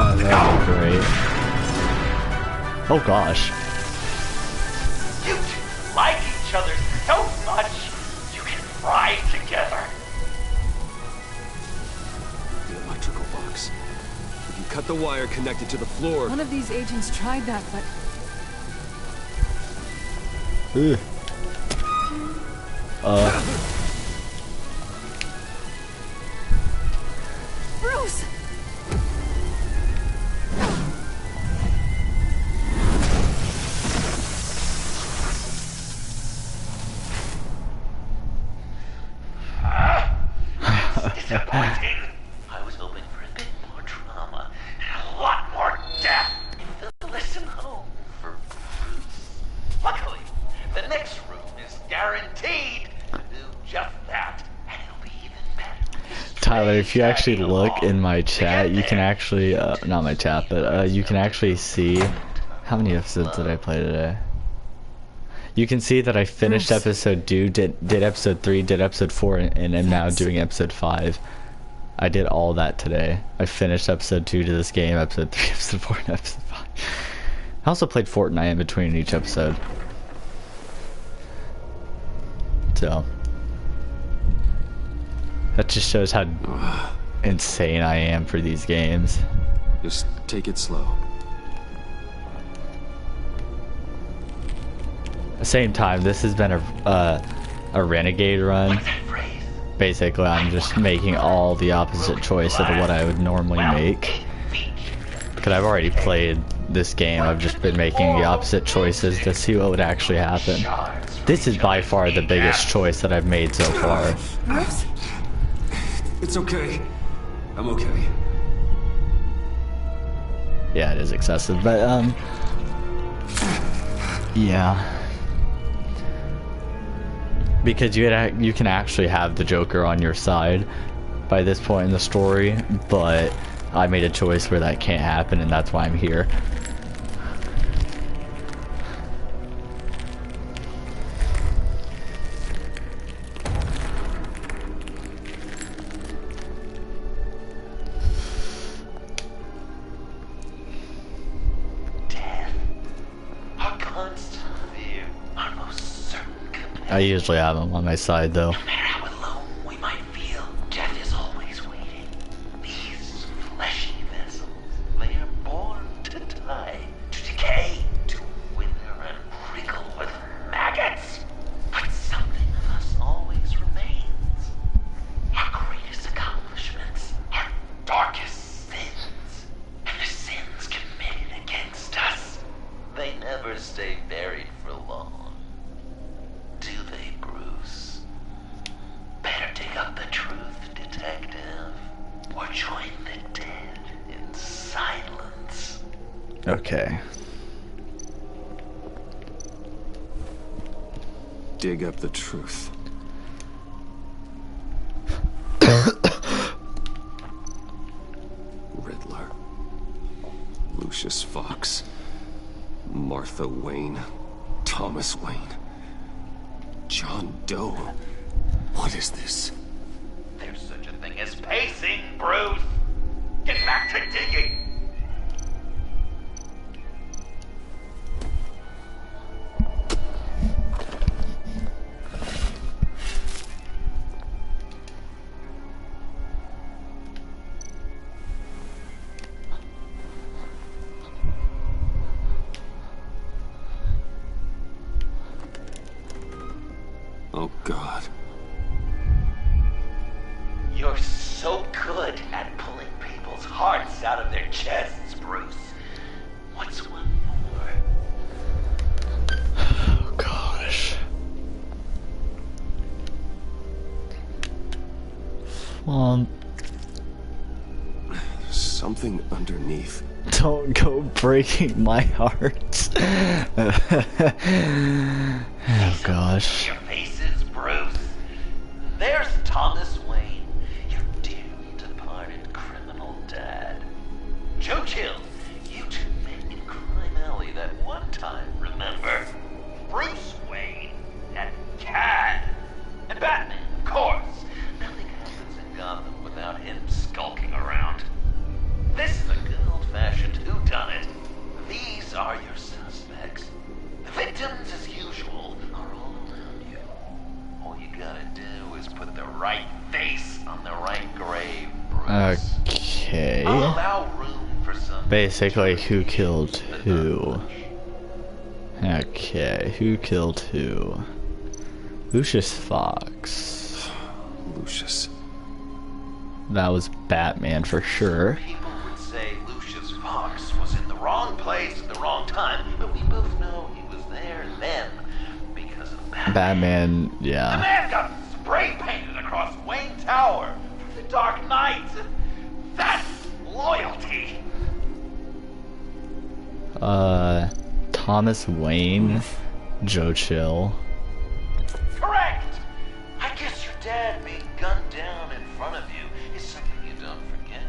would be great. Oh gosh. You two like each other so much, you can fry together. The electrical box. If you cut the wire connected to the floor... One of these agents tried that, but... Bruce! Disappointing. I was hoping for a bit more drama and a lot more death. Listen home for Bruce. Luckily, the next room is guaranteed to do just that, and it'll be even better. Tyler, if you actually look in my chat, you can actually, not my chat, but you can actually see, how many episodes did I play today? You can see that I finished episode 2, did episode 3, did episode 4, and am now doing episode 5. I did all that today. I finished episode 2 to this game, episode 3, episode 4, and episode 5. I also played Fortnite in between each episode. So that just shows how insane I am for these games. Just take it slow. At the same time, this has been a renegade run. Basically, I'm just making all the opposite choice of what I would normally make. Because I've already played this game, I've just been making the opposite choices to see what would actually happen. This is by far the biggest choice that I've made so far. It's okay. I'm okay. Yeah, it is excessive, but yeah. Because you can actually have the Joker on your side by this point in the story, but I made a choice where that can't happen, and that's why I'm here. I usually have him on my side, though. No matter how alone we might feel, death is always waiting. These fleshy vessels, they are born to die, to decay, to wither and wriggle with maggots. But something of us always remains. Our greatest accomplishments, our darkest sins, and the sins committed against us. They never stay buried for long. Do they, Bruce? Better dig up the truth, detective, or join the dead in silence. Okay. Dig up the truth. Riddler. Lucius Fox. Martha Wayne. Thomas Wayne. John Doe. What is this? There's such a thing as pacing, Bruce. Get back to digging. Oh, God. You're so good at pulling people's hearts out of their chests, Bruce. What's one more? Oh, gosh. Something underneath. Don't go breaking my heart. Oh, gosh. Your faces, Bruce. There's Thomas Wayne, your dearly departed criminal dad. Joe Chill, you two met in Crime Alley that one time, remember? Bruce Wayne and Cad. And Batman, of course. Nothing happens in Gotham without him skulking around. This is a good old-fashioned whodunit. These are your suspects. The victims, as usual, are all around you. All you gotta do is put the right face on the right grave, Bruce. Okay. I'll allow room for some... Basically, who killed who? Okay, who killed who? Lucius Fox. Lucius. That was Batman for sure. People would say Lucius Fox was in the wrong place at the wrong time, but we both know he was there then because of Batman. Batman, yeah. The man got spray painted across Wayne Tower for the Dark Knight. That's loyalty. Thomas Wayne, Joe Chill. Correct. I guess your dad being gunned down in front of you is something you don't forget.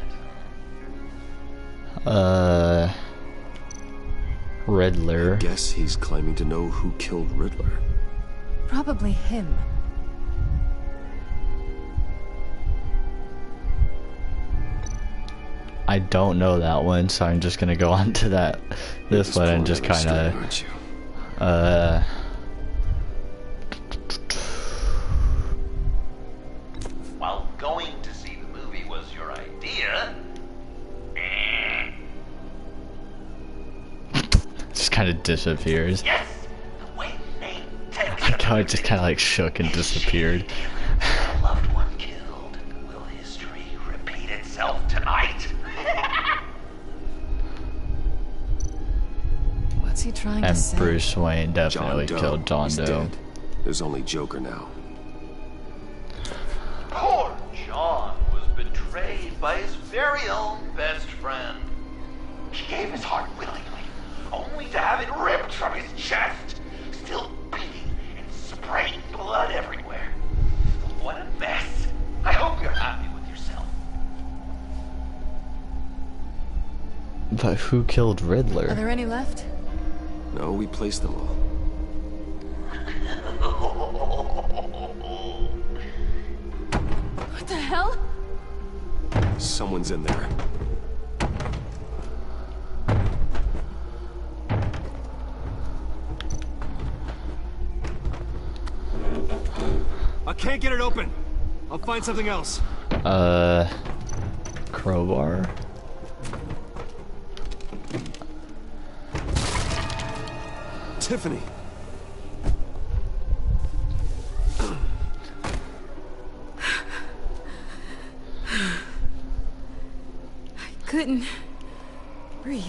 Riddler. I guess he's claiming to know who killed Riddler. Probably him. I don't know that one, so I'm just gonna go on to this one and just kind of While going to see the movie was your idea, just kind of disappears. yes, the way Nate takes Like how it just kind of like shook and disappeared. a loved one killed. Will history repeat itself tonight? What's he trying to And say? Bruce Wayne definitely killed John He's Doe. dead. There's only Joker now. Poor John was betrayed by his very own best friend. He gave his heart willingly, only to have it ripped from his chest, still beating and spraying blood everywhere. What a mess. I hope you're happy with yourself. But who killed Riddler? Are there any left? No, we placed them all. What the hell? Someone's in there. I can't get it open. I'll find something else. Crowbar? Tiffany. I couldn't breathe.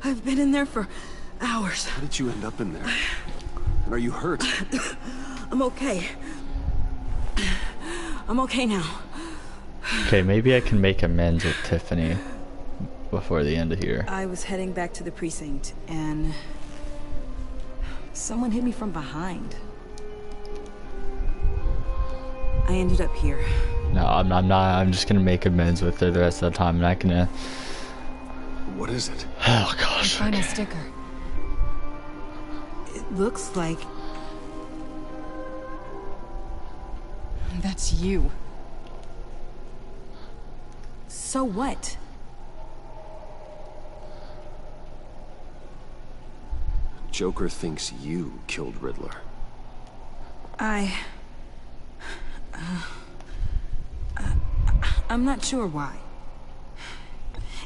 I've been in there for hours. How did you end up in there? And are you hurt? I'm okay. I'm okay now. Okay, maybe I can make amends with Tiffany before the end of here. I was heading back to the precinct, and someone hit me from behind. I ended up here. No, I'm not. I'm just gonna make amends with her the rest of the time. I'm not gonna. What is it? Oh gosh. Find a sticker. It looks like That's you. So what? Joker thinks you killed Riddler. I'm not sure why.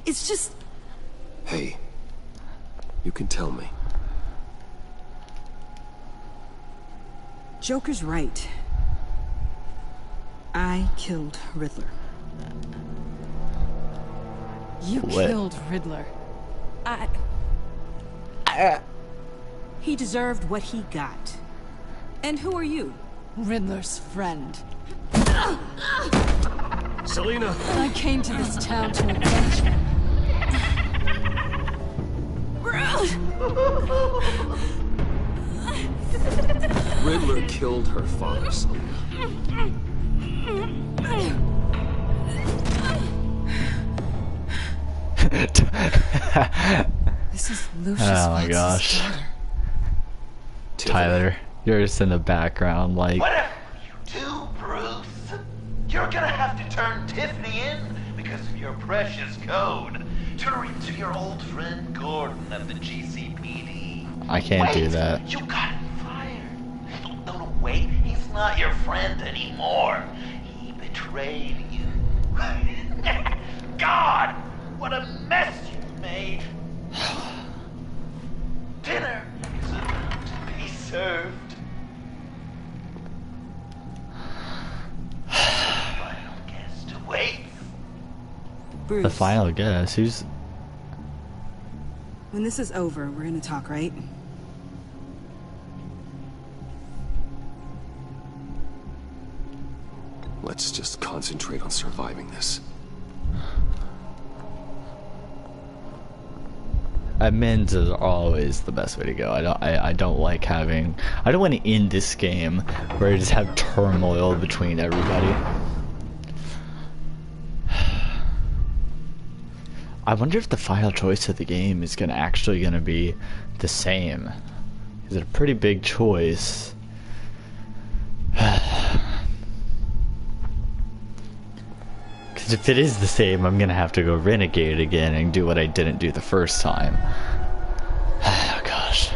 It's just... Hey, you can tell me. Joker's right. I killed Riddler. You What? killed Riddler. He deserved what he got. And who are you? Riddler's friend. Selina! I came to this town to avenge him. Riddler killed her father, Selina. This is Lucius Oh my Fox's gosh. daughter. Tyler, you're just in the background, like. Whatever you do, Bruce, you're gonna have to turn Tiffany in because of your precious code. Turn her into your old friend Gordon at the GCPD. I can't do that. You got him fired. No, wait, he's not your friend anymore. He betrayed you. God, what a mess you made. Dinner is about to be served. Final guest awaits. Bruce, The final guess. Who's. when this is over, we're gonna talk, right? Let's just concentrate on surviving this. Amends is always the best way to go. I don't like having. I don't want to end this game where I just have turmoil between everybody. I wonder if the final choice of the game is actually gonna be the same. Is it a pretty big choice? Because if it is the same, I'm gonna have to go renegade again and do what I didn't do the first time. Oh gosh.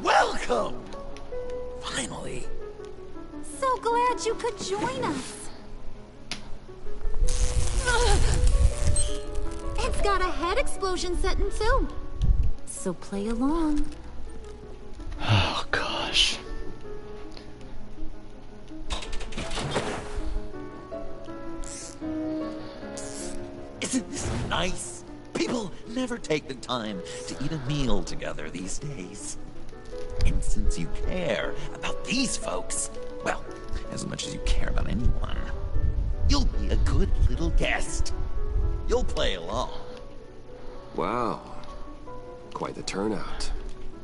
Welcome! Finally. So glad you could join us. It's got a head explosion setting too. So play along. Oh gosh. Isn't this nice? People never take the time to eat a meal together these days. And since you care about these folks, well, as much as you care about anyone, you'll be a good little guest. You'll play along. Wow. Quite the turnout.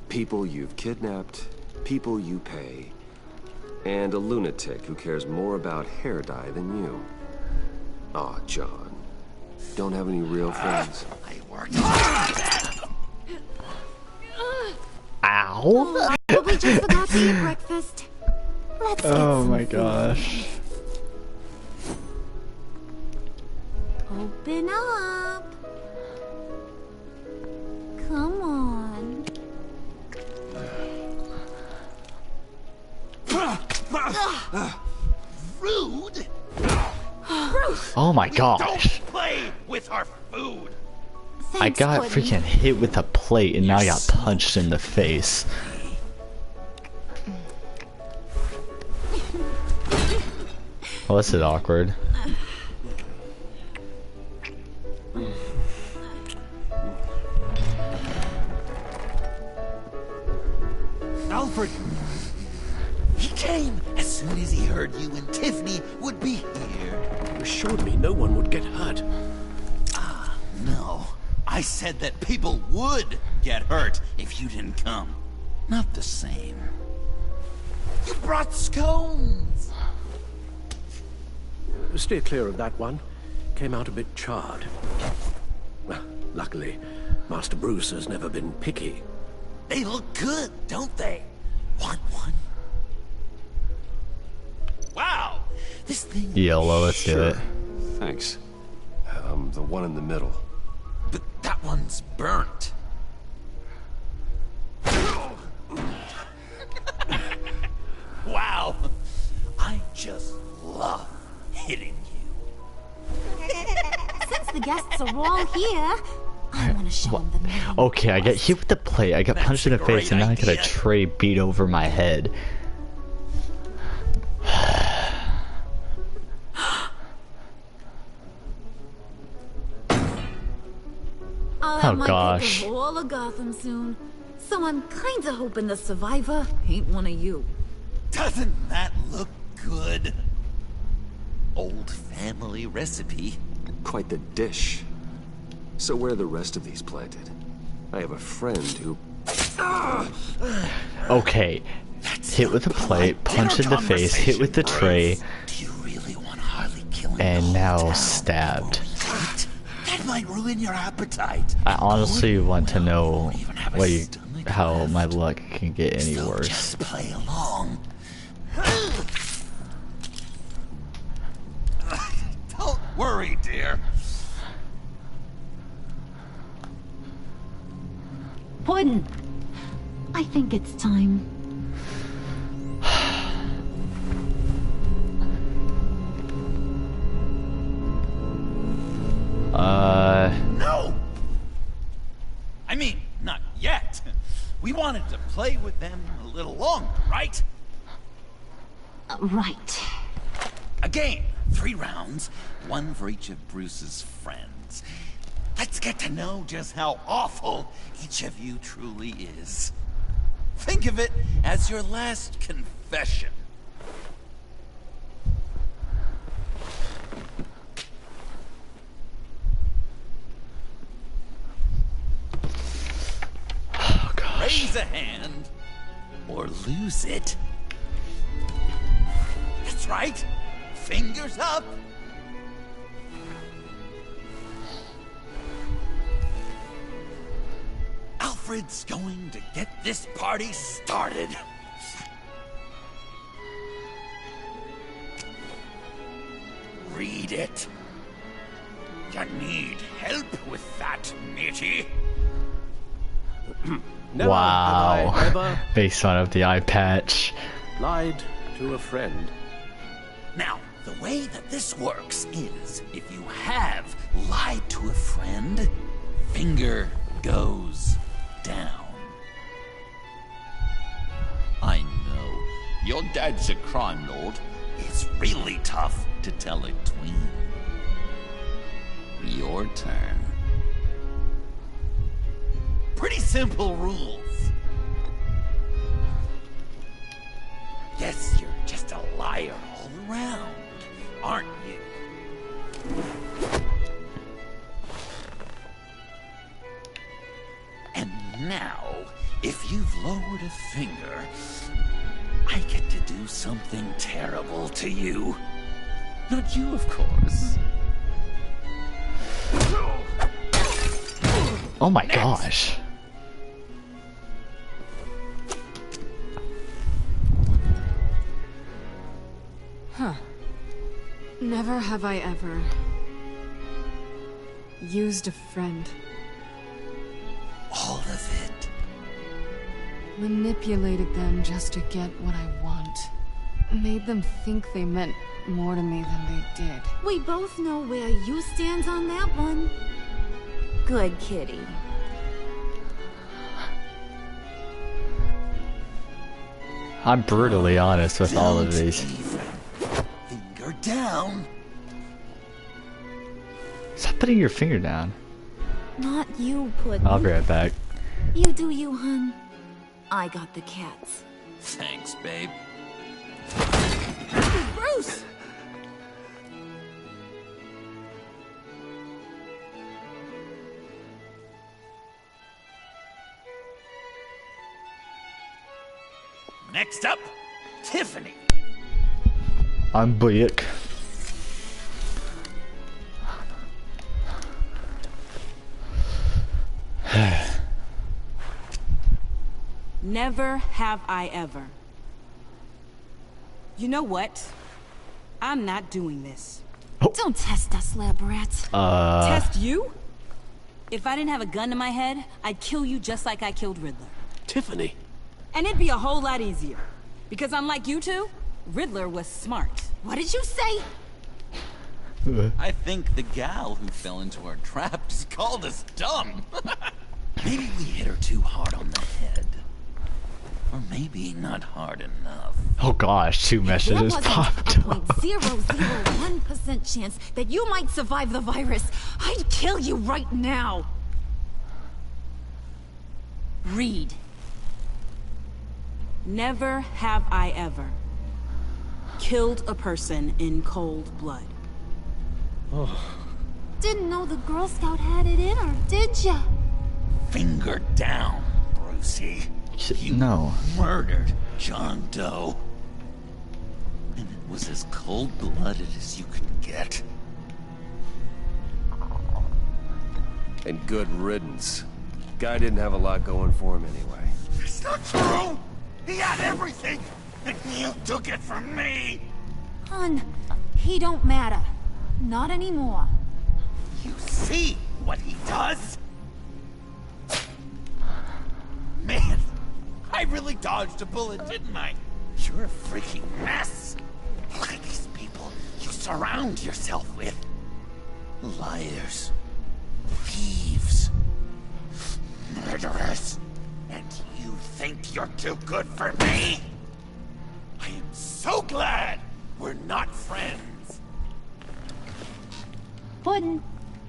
People you've kidnapped, people you pay, and a lunatic who cares more about hair dye than you. Aw, John. Don't have any real friends. I worked hard at them. Ow! But we just forgot to eat breakfast. Let's get Oh some my food. gosh. Open up. Come on. Rude! Oh my gosh. Don't play with our food! I got freaking hit with a plate and now I got punched in the face. Well, this is awkward. Alfred! He came as soon as he heard you and Tiffany would be here. You assured me no one would get hurt. No. I said that people would get hurt if you didn't come. Not the same. You brought scones! Steer clear of that one. Came out a bit charred. Well, luckily, Master Bruce has never been picky. They look good, don't they? Want one? Wow! This thing... YOLO, let's do it. Thanks. The one in the middle. But that one's burnt. Wow! I just love hitting you. Since the guests are all here, I want to show them the man. Okay, I got hit with the plate, I got punched in the face, and now I got a tray beat over my head. I'll have my gosh. pick of all of Gotham soon. So I'm kinda hoping the survivor ain't one of you. Doesn't that look good? Old family recipe. Quite the dish. So where are the rest of these planted? I have a friend who... Okay, hit with a plate, punch in the face, hit with the tray, and now stabbed. That might ruin your appetite. I honestly want to know how my luck can get any worse. Just play along. Don't worry, dear. Puddin', I think it's time. No! I mean, not yet. We wanted to play with them a little longer, right? Right. A game. 3 rounds, 1 for each of Bruce's friends. Let's get to know just how awful each of you truly is. Think of it as your last confession. raise a hand or lose it. That's right. Fingers up. Alfred's going to get this party started. Read it. You need help with that, matey? Never Wow. have I ever Based on of the eye patch. lied to a friend. Now, the way that this works is, if you have lied to a friend, finger goes down. I know, your dad's a crime lord. It's really tough to tell a tween. Your turn. Pretty simple rules. Yes, you're just a liar all around, aren't you? And now, if you've lowered a finger, I get to do something terrible to you. Not you, of course. Oh my gosh. Huh. Never have I ever used a friend. All of it. Manipulated them just to get what I want. Made them think they meant more to me than they did. We both know where you stand on that one. Good kitty. I'm brutally honest with all of these. Finger down. Stop putting your finger down. Not you, Puddin'. I'll be right back. You do you, hun. I got the cats. Thanks, babe. Bruce! Next up, Tiffany. I'm Bayek. Never have I ever. You know what? I'm not doing this. Don't test us, lab rats. Test you? If I didn't have a gun to my head, I'd kill you just like I killed Riddler. Tiffany. And it'd be a whole lot easier. Because unlike you two, Riddler was smart. What did you say? I think the gal who fell into our trap just called us dumb. Maybe we hit her too hard on the head. Or maybe not hard enough. Oh gosh, 2 messages popped up. 0.001% chance that you might survive the virus. I'd kill you right now. Read. Never have I ever killed a person in cold blood. Didn't know the Girl Scout had it in her, did ya? Finger down, Brucey. You murdered John Doe. And it was as cold-blooded as you could get. And good riddance. Guy didn't have a lot going for him anyway. It's not true! He had everything! And you took it from me! Hun, he don't matter. Not anymore. You see what he does? Man, I really dodged a bullet, didn't I? You're a freaking mess. Look at these people you surround yourself with. Liars. Thieves. Murderers. And you think you're too good for me? I am so glad we're not friends. Puddin',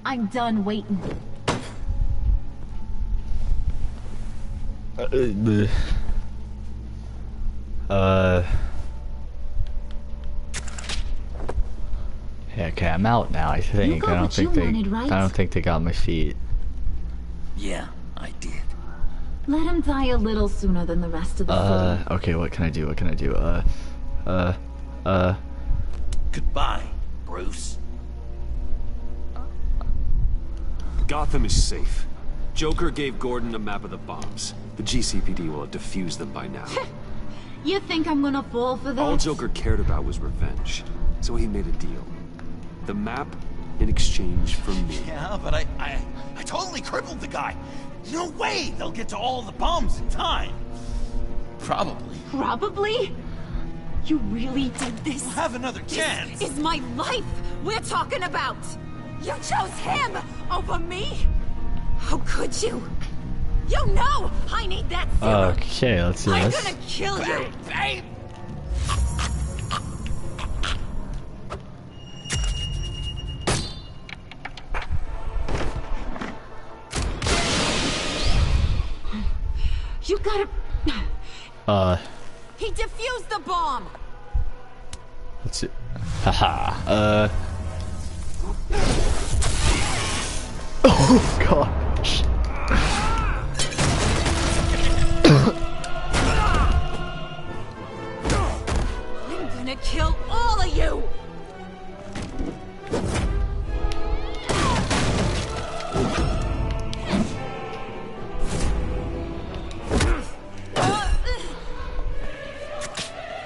I'm done waiting. Yeah, okay, I'm out now, I think. I don't think they got my feet. Yeah, I did. Let him die a little sooner than the rest of the city. Okay, what can I do? What can I do? Goodbye, Bruce. Gotham is safe. Joker gave Gordon a map of the bombs. The GCPD will have defused them by now. You think I'm gonna fall for that? All Joker cared about was revenge, so he made a deal. The map in exchange for me. Yeah, but I totally crippled the guy. No way they'll get to all the bombs in time. Probably. Probably? You really did this? We'll have another chance. This is my life we're talking about. You chose him over me? How could you? You know I need that serum. Okay, let's see I'm this. gonna kill you. Babe! You gotta... He defused the bomb! Let's see. Haha. Oh gosh. I'm gonna kill all of you!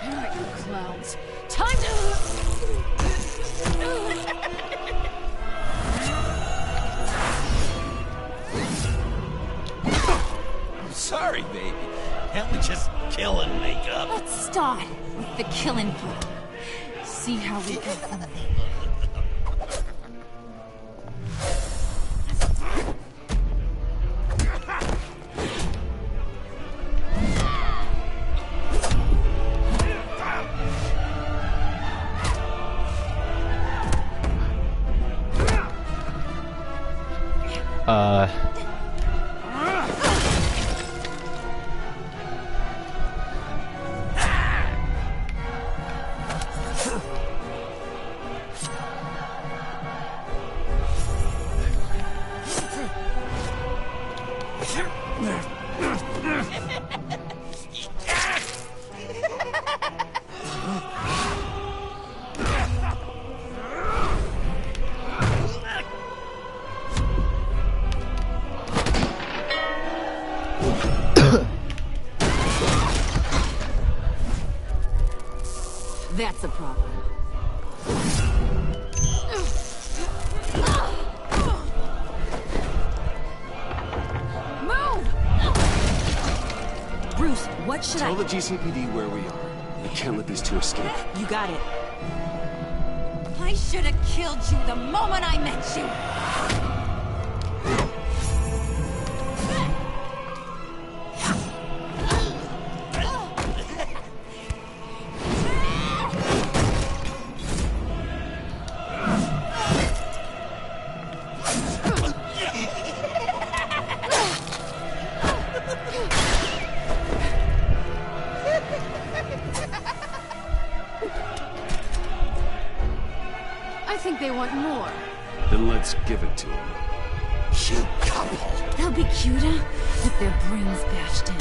Alright, you clowns. Time to... I'm sorry, baby. Can't we just kill and make up? Let's start with the killing part. See how we go from there. That's a problem. Move! Bruce, what should Tell the GCPD where we are. We can't let these two escape. You got it. I should have killed you the moment I met you. I think they want more. Then let's give it to them. You couple. They'll be cuter with their brains bashed in.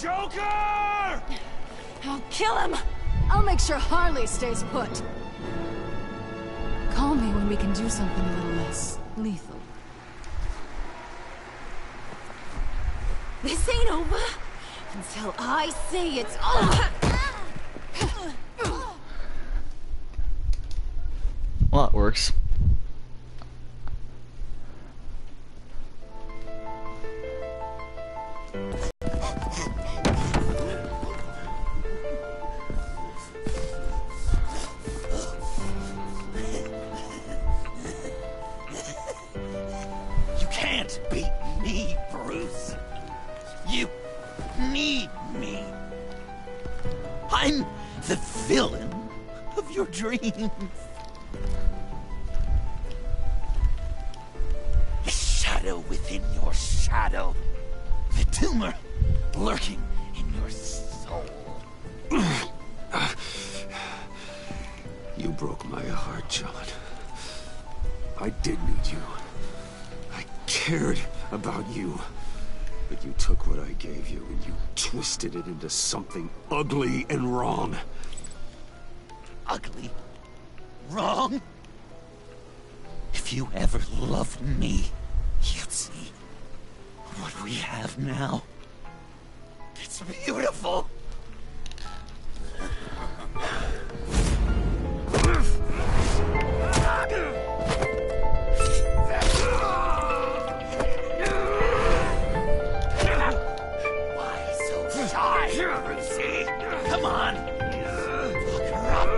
Joker! I'll kill him! I'll make sure Harley stays put. Call me when we can do something a little less lethal. This ain't over until I say it's over! works. You can't beat me, Bruce. You need me. I'm the villain of your dreams. The shadow within your shadow. The tumor lurking in your soul. You broke my heart, John. I did need you. I cared about you. But you took what I gave you and you twisted it into something ugly and wrong. Ugly? Wrong? If you ever loved me, you'd see what we have now. It's beautiful. Why so shy, Brucey? Come on. Look her up.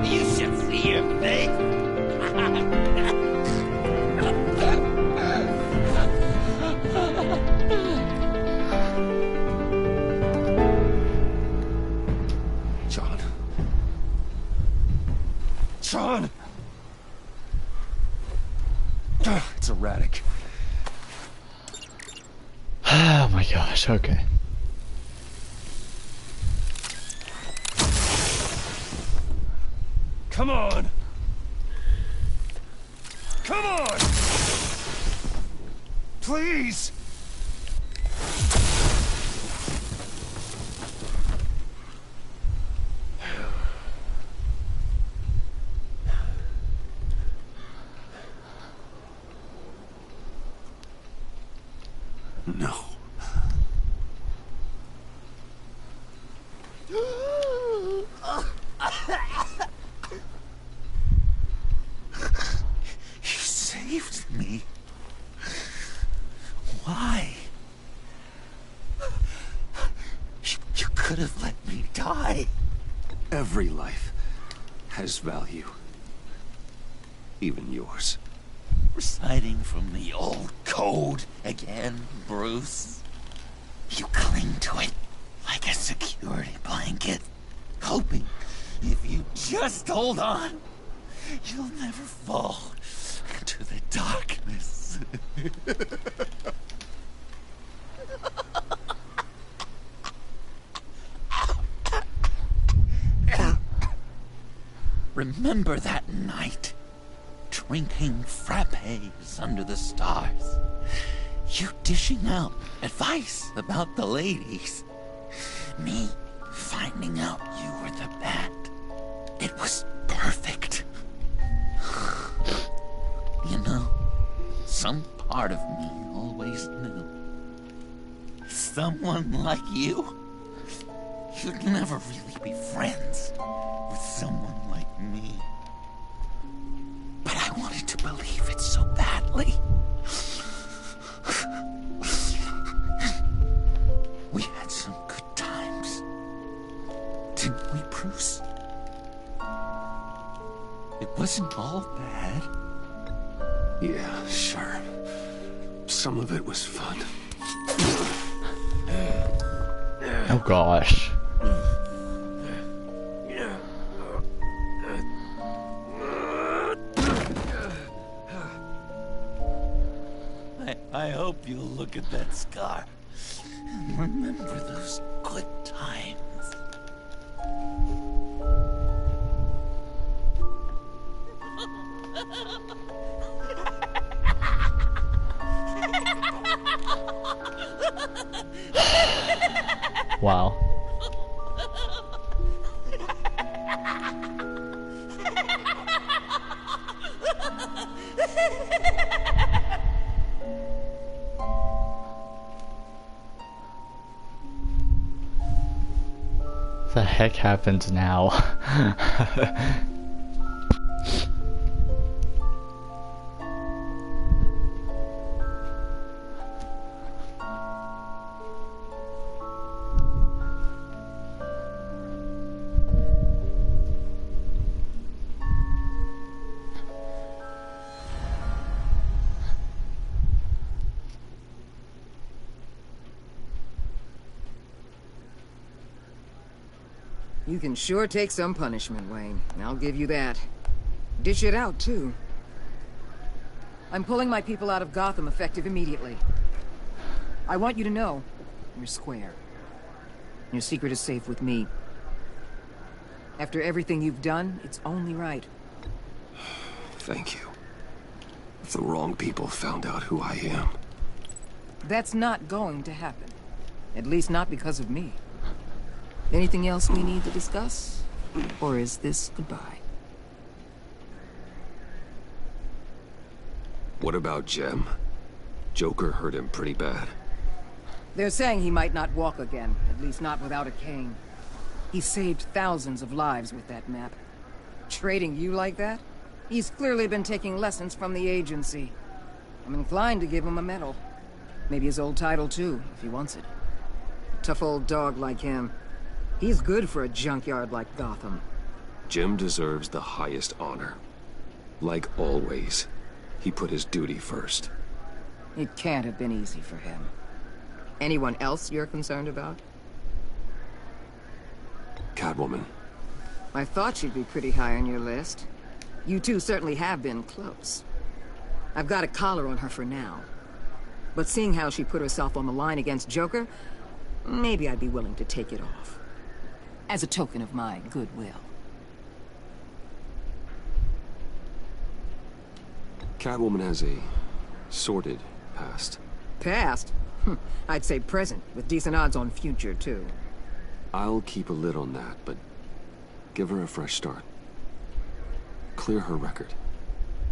You should see your face. John. John! It's erratic. Oh my gosh, okay. Come on! Come on! Please! No. You saved me. Why? You could have let me die. Every life has value. Even yours. Reciting from the old code again, Bruce. You cling to it like a security blanket, hoping if you just hold on, you'll never fall into the darkness. Remember that night, drinking frappes under the stars. You dishing out advice about the ladies. Me finding out you were the bat. It was perfect. You know, some part of me always knew. Someone like you, you'd never really be friends with someone like me. But I wanted to believe it so badly. We had some good times, didn't we, Bruce? It wasn't all bad. Yeah, sure. Some of it was fun. Oh gosh. I hope hope you'll look at that scar and remember those good times. Wow. What the heck happens now? You can sure take some punishment, Wayne. I'll give you that. Dish it out, too. I'm pulling my people out of Gotham effective immediately. I want you to know, you're square. Your secret is safe with me. After everything you've done, it's only right. Thank you. If the wrong people found out who I am. That's not going to happen. At least not because of me. Anything else we need to discuss? Or is this goodbye? What about Jem? Joker hurt him pretty bad. They're saying he might not walk again, at least not without a cane. He saved thousands of lives with that map. Trading you like that? He's clearly been taking lessons from the agency. I'm inclined to give him a medal. Maybe his old title too, if he wants it. Tough old dog like him. He's good for a junkyard like Gotham. Jem deserves the highest honor. Like always, he put his duty first. It can't have been easy for him. Anyone else you're concerned about? Catwoman. I thought she'd be pretty high on your list. You two certainly have been close. I've got a collar on her for now. But seeing how she put herself on the line against Joker, maybe I'd be willing to take it off. As a token of my goodwill. Catwoman has a sordid past. Past? I'd say present, with decent odds on future, too. I'll keep a lid on that, but give her a fresh start. Clear her record.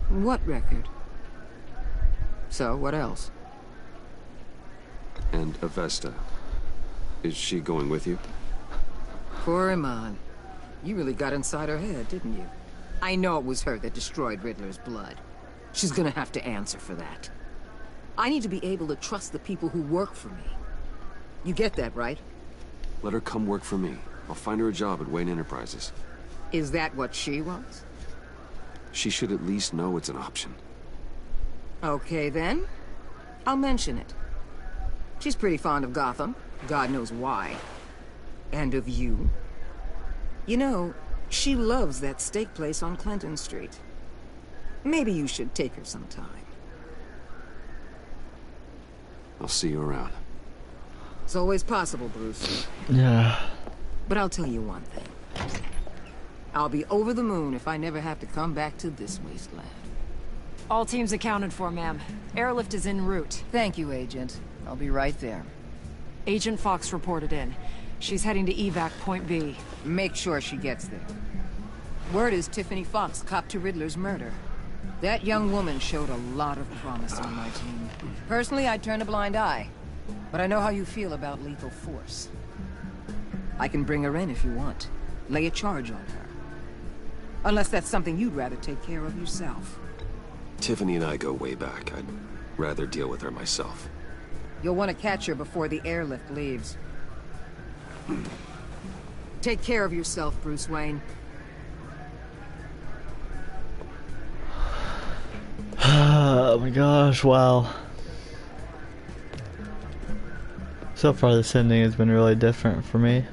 What record? So, what else? And Avesta. Is she going with you? Poor Iman. You really got inside her head, didn't you? I know it was her that destroyed Riddler's blood. She's gonna have to answer for that. I need to be able to trust the people who work for me. You get that, right? Let her come work for me. I'll find her a job at Wayne Enterprises. Is that what she wants? She should at least know it's an option. Okay, then. I'll mention it. She's pretty fond of Gotham. God knows why. And of you. You know, she loves that steak place on Clinton Street. Maybe you should take her sometime. I'll see you around. It's always possible, Bruce. Yeah. But I'll tell you one thing. I'll be over the moon if I never have to come back to this wasteland. All teams accounted for, ma'am. Airlift is en route. Thank you, Agent. I'll be right there. Agent Fox reported in. She's heading to evac Point B. Make sure she gets there. Word is Tiffany Fox copped to Riddler's murder. That young woman showed a lot of promise on my team. Personally, I'd turn a blind eye. But I know how you feel about lethal force. I can bring her in if you want. Lay a charge on her. Unless that's something you'd rather take care of yourself. Tiffany and I go way back. I'd rather deal with her myself. You'll want to catch her before the airlift leaves. Take care of yourself, Bruce Wayne. Oh my gosh, wow. So far this ending has been really different for me.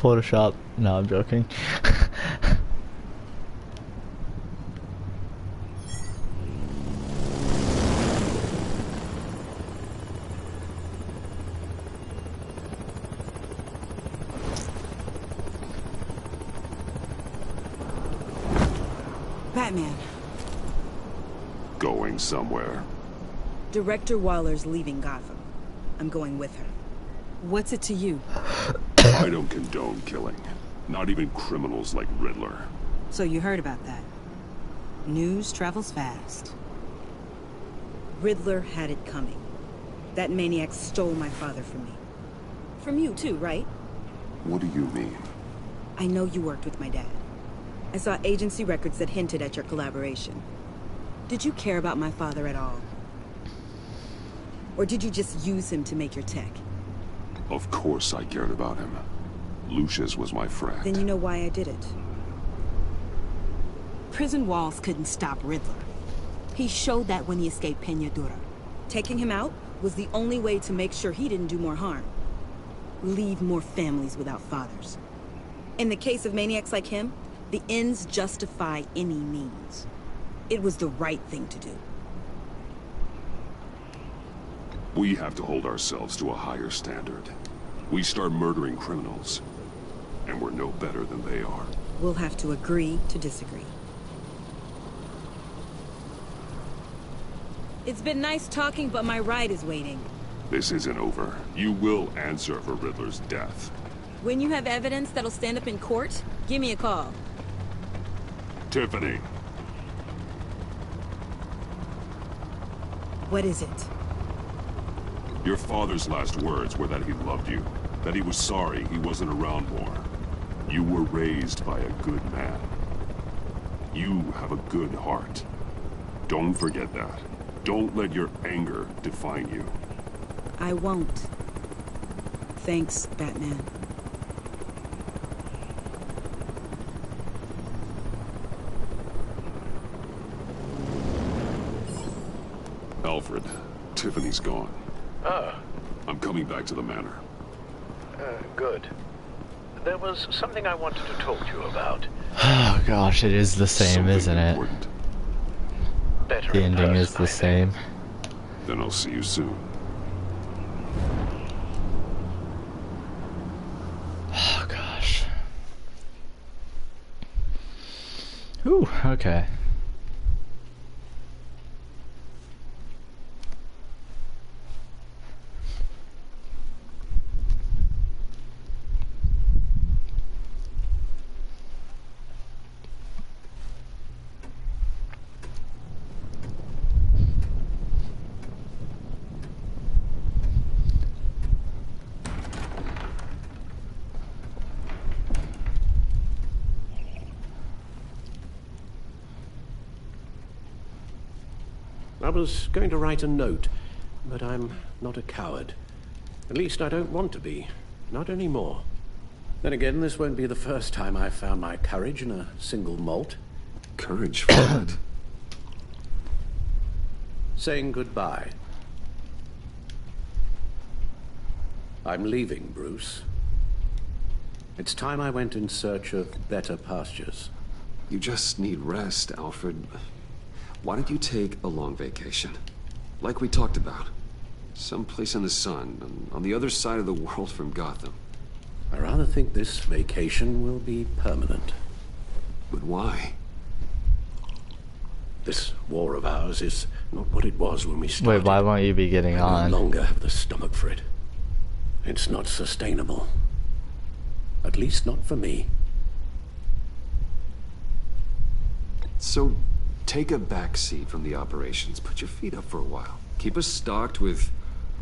Photoshop. No, I'm joking. Batman. Going somewhere. Director Waller's leaving Gotham. I'm going with her. What's it to you? I don't condone killing. Not even criminals like Riddler. So you heard about that. News travels fast. Riddler had it coming. That maniac stole my father from me. From you too, right? What do you mean? I know you worked with my dad. I saw agency records that hinted at your collaboration. Did you care about my father at all? Or did you just use him to make your tech? Of course I cared about him. Lucius was my friend. Then you know why I did it. Prison walls couldn't stop Riddler. He showed that when he escaped Peñadura. Taking him out was the only way to make sure he didn't do more harm. Leave more families without fathers. In the case of maniacs like him, the ends justify any means. It was the right thing to do. We have to hold ourselves to a higher standard. We start murdering criminals, and we're no better than they are. We'll have to agree to disagree. It's been nice talking, but my ride is waiting. This isn't over. You will answer for Riddler's death. When you have evidence that'll stand up in court, give me a call. Tiffany. What is it? Your father's last words were that he loved you, that he was sorry he wasn't around more. You were raised by a good man. You have a good heart. Don't forget that. Don't let your anger define you. I won't. Thanks, Batman. Alfred, Tiffany's gone. Ah. I'm coming back to the manor. Good. There was something I wanted to talk to you about. Oh gosh, it is the same, isn't it? Better The ending is the same. Then I'll see you soon. Oh gosh. Ooh, okay. I was going to write a note, but I'm not a coward. At least I don't want to be. Not anymore. Then again, this won't be the first time I've found my courage in a single malt. Courage for what? Saying goodbye. I'm leaving, Bruce. It's time I went in search of better pastures. You just need rest, Alfred. Why don't you take a long vacation? Like we talked about. Someplace in the sun, on the other side of the world from Gotham. I rather think this vacation will be permanent. But why? This war of ours is not what it was when we started. Wait, why won't you be getting on? I no longer have the stomach for it. It's not sustainable. At least not for me. So, take a back seat from the operations. Put your feet up for a while. Keep us stocked with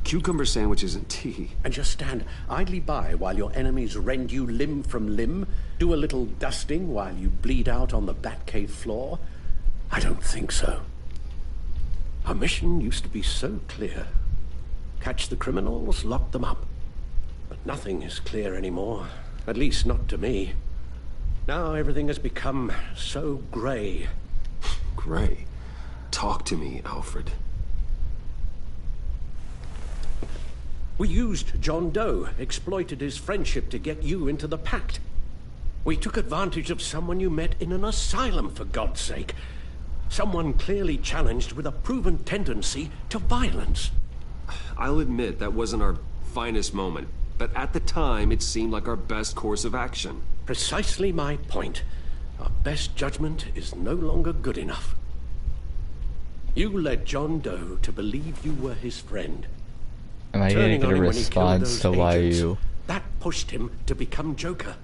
cucumber sandwiches and tea. And just stand idly by while your enemies rend you limb from limb? Do a little dusting while you bleed out on the Batcave floor? I don't think so. Our mission used to be so clear. Catch the criminals, lock them up. But nothing is clear anymore. At least not to me. Now everything has become so gray. Gray? Talk to me, Alfred. We used John Doe, exploited his friendship to get you into the pact. We took advantage of someone you met in an asylum, for God's sake. Someone clearly challenged with a proven tendency to violence. I'll admit that wasn't our finest moment, but at the time it seemed like our best course of action. Precisely my point. Our best judgment is no longer good enough. You led John Doe to believe you were his friend. Am I going to get a response to why you that pushed him to become Joker?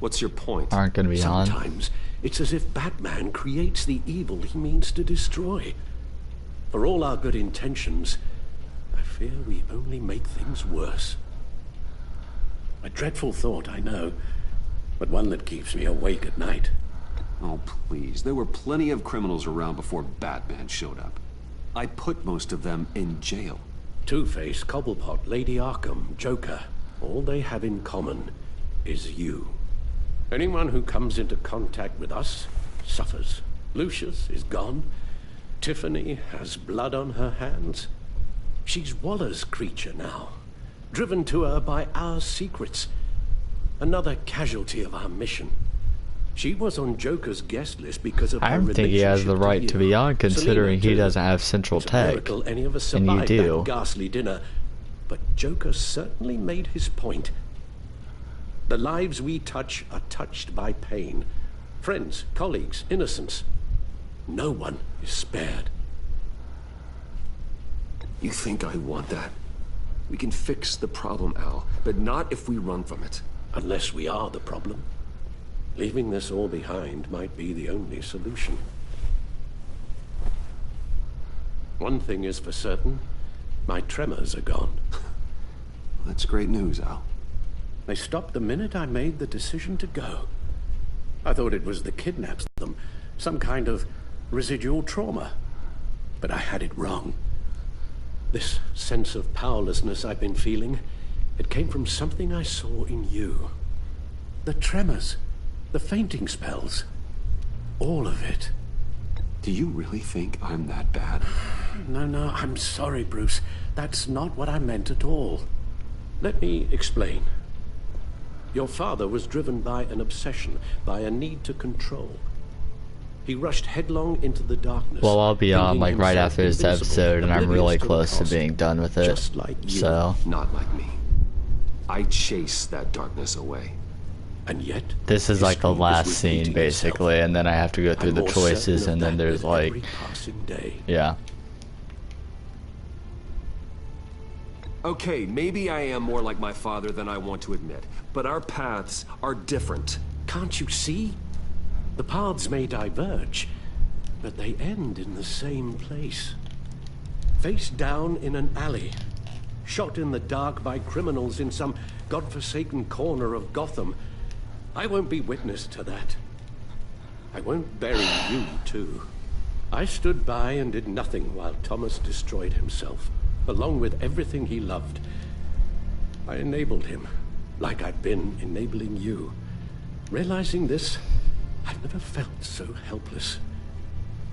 What's your point? aren't going to be on? Sometimes it's as if Batman creates the evil he means to destroy. For all our good intentions, I fear we only make things worse. A dreadful thought, I know, but one that keeps me awake at night. Oh, please. There were plenty of criminals around before Batman showed up. I put most of them in jail. Two-Face, Cobblepot, Lady Arkham, Joker, all they have in common is you. Anyone who comes into contact with us suffers. Lucius is gone. Tiffany has blood on her hands. She's Waller's creature now, driven to her by our secrets. Another casualty of our mission. She was on Joker's guest list because of I her don't think he has the relationship right to be on, considering he doesn't have central tech, any of us and you survived do. that ghastly dinner, but Joker certainly made his point. The lives we touch are touched by pain. Friends, colleagues, innocents. No one is spared. You think I want that? We can fix the problem, Al, but not if we run from it. Unless we are the problem. Leaving this all behind might be the only solution. One thing is for certain, my tremors are gone. That's great news, Al. They stopped the minute I made the decision to go. I thought it was the kidnaps them, some kind of residual trauma. But I had it wrong. This sense of powerlessness I've been feeling, it came from something I saw in you. The tremors, the fainting spells, all of it. Do you really think I'm that bad? No, I'm sorry, Bruce. That's not what I meant at all. Let me explain. Your father was driven by an obsession, by a need to control. He rushed headlong into the darkness. Well, I'll be on like right himself after this invincible, episode, and I'm really oblivious to the close to cost. being done with it. Just like you. So Not like me. I chase that darkness away. And yet, this is like the last scene basically, and then I have to go through the choices, and then there's like, yeah. Okay, maybe I am more like my father than I want to admit, but our paths are different. Can't you see? The paths may diverge, but they end in the same place. Face down in an alley, shot in the dark by criminals in some godforsaken corner of Gotham. I won't be witness to that. I won't bury you, too. I stood by and did nothing while Thomas destroyed himself, along with everything he loved. I enabled him, like I've been enabling you. Realizing this, I've never felt so helpless.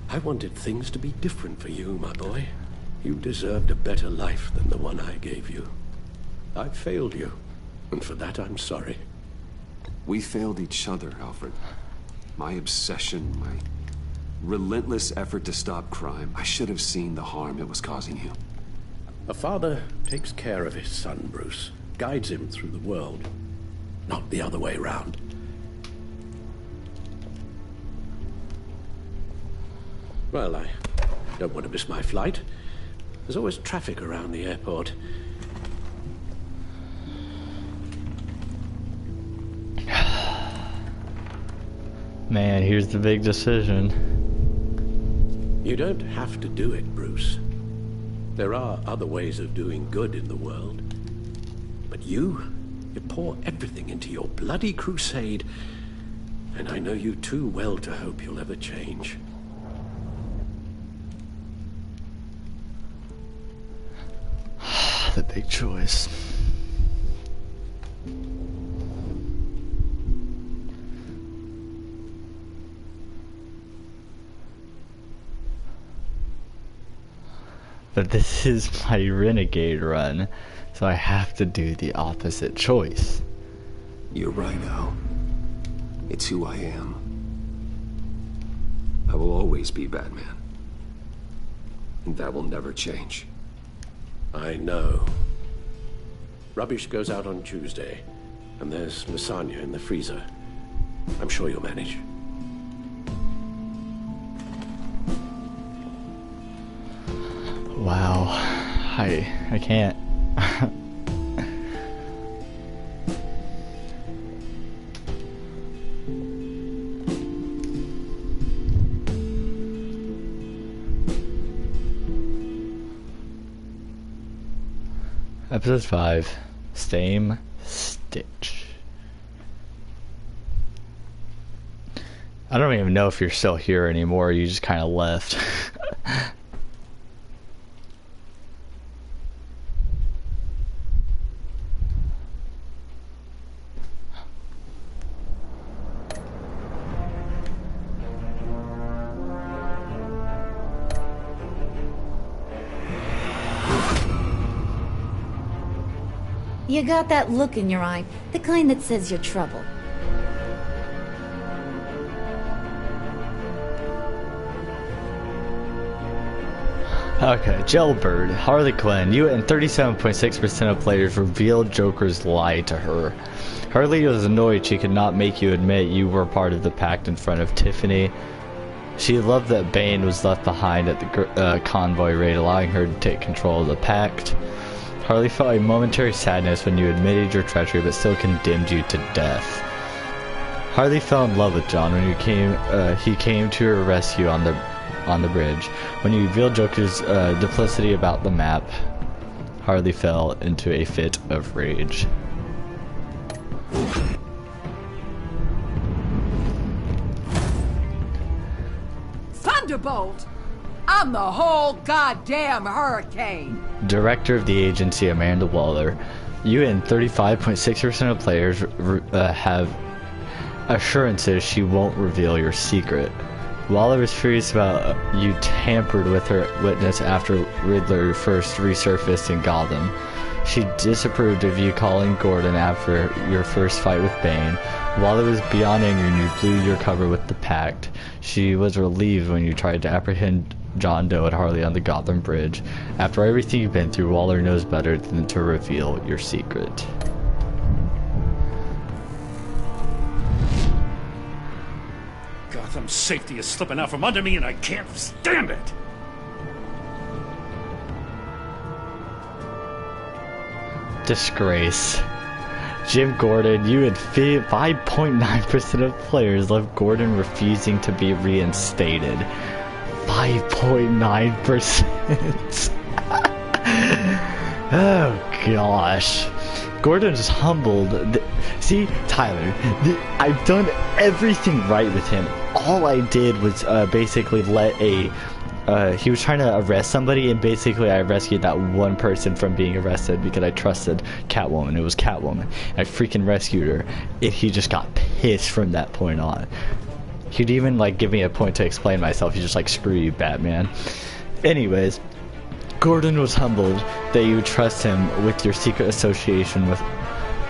I wanted things to be different for you, my boy. You deserved a better life than the one I gave you. I failed you, and for that I'm sorry. We failed each other, Alfred. My obsession, my relentless effort to stop crime. I should have seen the harm it was causing you. A father takes care of his son, Bruce. Guides him through the world. Not the other way around. Well, I don't want to miss my flight. There's always traffic around the airport. Man, here's the big decision. You don't have to do it, Bruce. There are other ways of doing good in the world. But you pour everything into your bloody crusade, and I know you too well to hope you'll ever change. The big choice. But this is my Renegade run, So I have to do the opposite choice. You're right, Al. It's who I am. I will always be Batman. And that will never change. I know. Rubbish goes out on Tuesday, and there's lasagna in the freezer. I'm sure you'll manage. Wow. I can't. Episode 5, Same Stitch. I don't even know if you're still here anymore, you just kind of left. You got that look in your eye, the kind that says you're trouble. Okay, Jailbird, Harley Quinn, you and 37.6% of players revealed Joker's lie to her. Harley was annoyed she could not make you admit you were part of the pact in front of Tiffany. She loved that Bane was left behind at the convoy raid, allowing her to take control of the pact. Harley felt a momentary sadness when you admitted your treachery, but still condemned you to death. Harley fell in love with John when he came to her rescue on the bridge. When you revealed Joker's duplicity about the map, Harley fell into a fit of rage. Thunderbolt! I'm the whole goddamn hurricane! Director of the agency, Amanda Waller. You and 35.6% of players have assurances she won't reveal your secret. Waller was furious about you tampered with her witness after Riddler first resurfaced in Gotham. She disapproved of you calling Gordon after your first fight with Bane. Waller was beyond angry and you blew your cover with the pact. She was relieved when you tried to apprehend John Doe and Harley on the Gotham Bridge. After everything you've been through, Waller knows better than to reveal your secret. Gotham's safety is slipping out from under me and I can't stand it! Disgrace. Jim Gordon, you and 5.9% of players left Gordon refusing to be reinstated. 5.9%. Oh gosh. Gordon's humbled. See, Tyler, I've done everything right with him. All I did was basically let he was trying to arrest somebody, and basically I rescued that one person from being arrested because I trusted Catwoman. It was Catwoman. I freaking rescued her. He just got pissed from that point on. He'd even like give me a point to explain myself. He's just like, screw you, Batman. Anyways, Gordon was humbled that you would trust him with your secret association with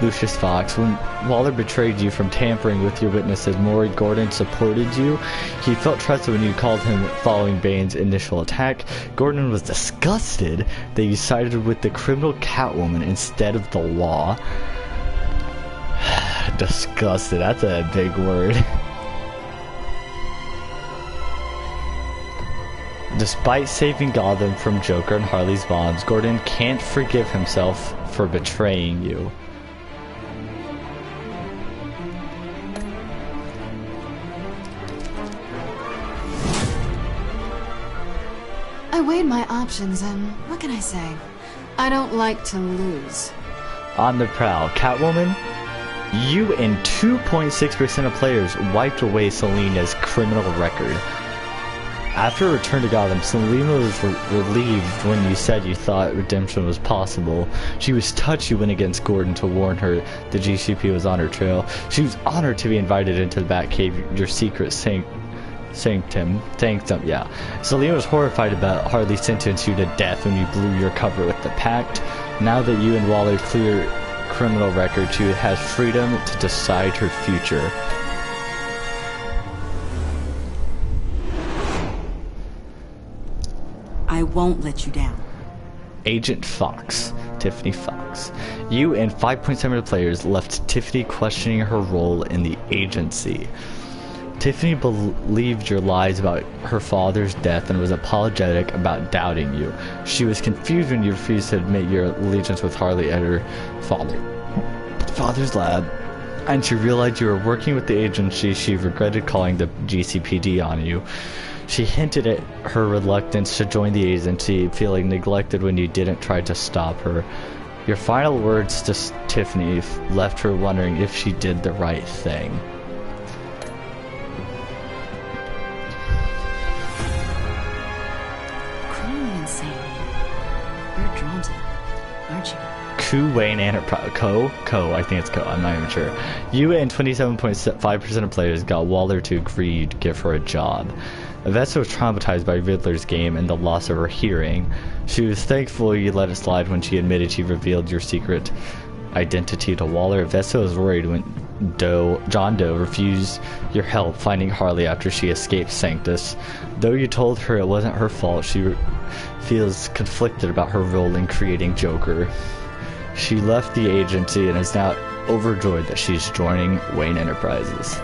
Lucius Fox. When Waller betrayed you from tampering with your witnesses, Maury Gordon supported you. He felt trusted when you called him following Bane's initial attack. Gordon was disgusted that you sided with the criminal Catwoman instead of the law. Disgusted, that's a big word. Despite saving Gotham from Joker and Harley's bonds, Gordon can't forgive himself for betraying you. I weighed my options and what can I say? I don't like to lose. On the prowl, Catwoman, you and 2.6% of players wiped away Selina's criminal record. After Return to Gotham, Selina was relieved when you said you thought redemption was possible. She was touched you went against Gordon to warn her the GCP was on her trail. She was honored to be invited into the Batcave, your secret sanctum, yeah. Selina was horrified about Harley sentenced you to death when you blew your cover with the pact. Now that you and Waller clear criminal record, she has freedom to decide her future. I won't let you down. Agent Fox, Tiffany Fox. You and 5.7 players left Tiffany questioning her role in the agency. Tiffany believed your lies about her father's death and was apologetic about doubting you. She was confused when you refused to admit your allegiance with Harley at her father's lab. And she realized you were working with the agency. She regretted calling the GCPD on you. She hinted at her reluctance to join the agency, feeling neglected when you didn't try to stop her. Your final words to Tiffany left her wondering if she did the right thing. Criminally insane. You're drawn to them, aren't you? Wayne Enterprise. I think it's Co. I'm not even sure. You and 27.5% of players got Waller to agree to give her a job. Avesta was traumatized by Riddler's game and the loss of her hearing. She was thankful you let it slide when she admitted she revealed your secret identity to Waller. Avesta was worried when John Doe refused your help finding Harley after she escaped Sanctus. Though you told her it wasn't her fault, she feels conflicted about her role in creating Joker. She left the agency and is now overjoyed that she's joining Wayne Enterprises.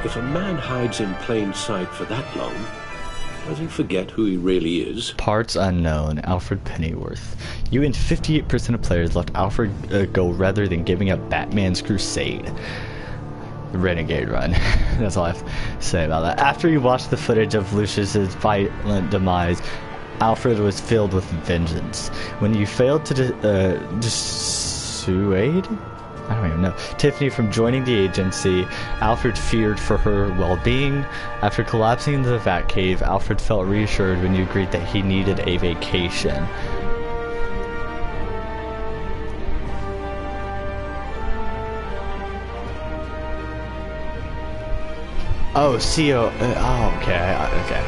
If a man hides in plain sight for that long, does he forget who he really is? Parts unknown. Alfred Pennyworth. You and 58% of players left Alfred go rather than giving up Batman's crusade. The Renegade run. That's all I have to say about that. After you watched the footage of Lucius's violent demise, Alfred was filled with vengeance. When you failed to dissuade? I don't even know. Tiffany from joining the agency, Alfred feared for her well-being. After collapsing into the Batcave, Alfred felt reassured when you agreed that he needed a vacation. Oh, CO. Okay.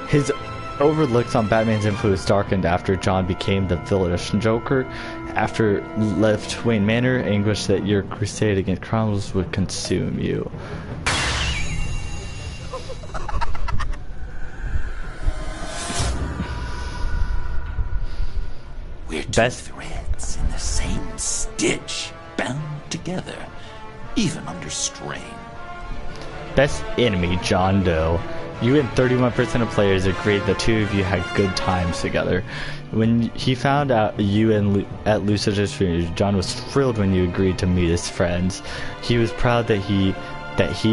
His overlooks on Batman's influence darkened after John became the villainous Joker. After left Wayne Manor, anguish that your crusade against criminals would consume you. We're two threads in the same stitch, bound together, even under strain. Best enemy, John Doe. You and 31% of players agreed the two of you had good times together. When he found out you at Lucid's funeral, John was thrilled when you agreed to meet his friends. He was proud that he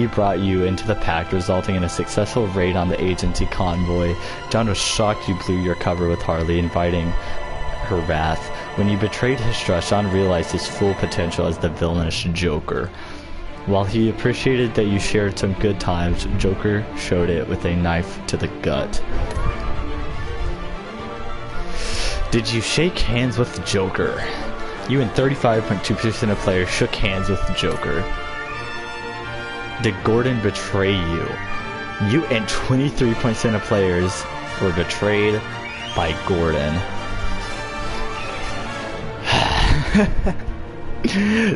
brought you into the pact, resulting in a successful raid on the agency convoy. John was shocked you blew your cover with Harley, inviting her wrath. When you betrayed his trust, John realized his full potential as the villainous Joker. While he appreciated that you shared some good times, Joker showed it with a knife to the gut. Did you shake hands with the Joker? You and 35.2% of players shook hands with the Joker. Did Gordon betray you? You and 23% of players were betrayed by Gordon.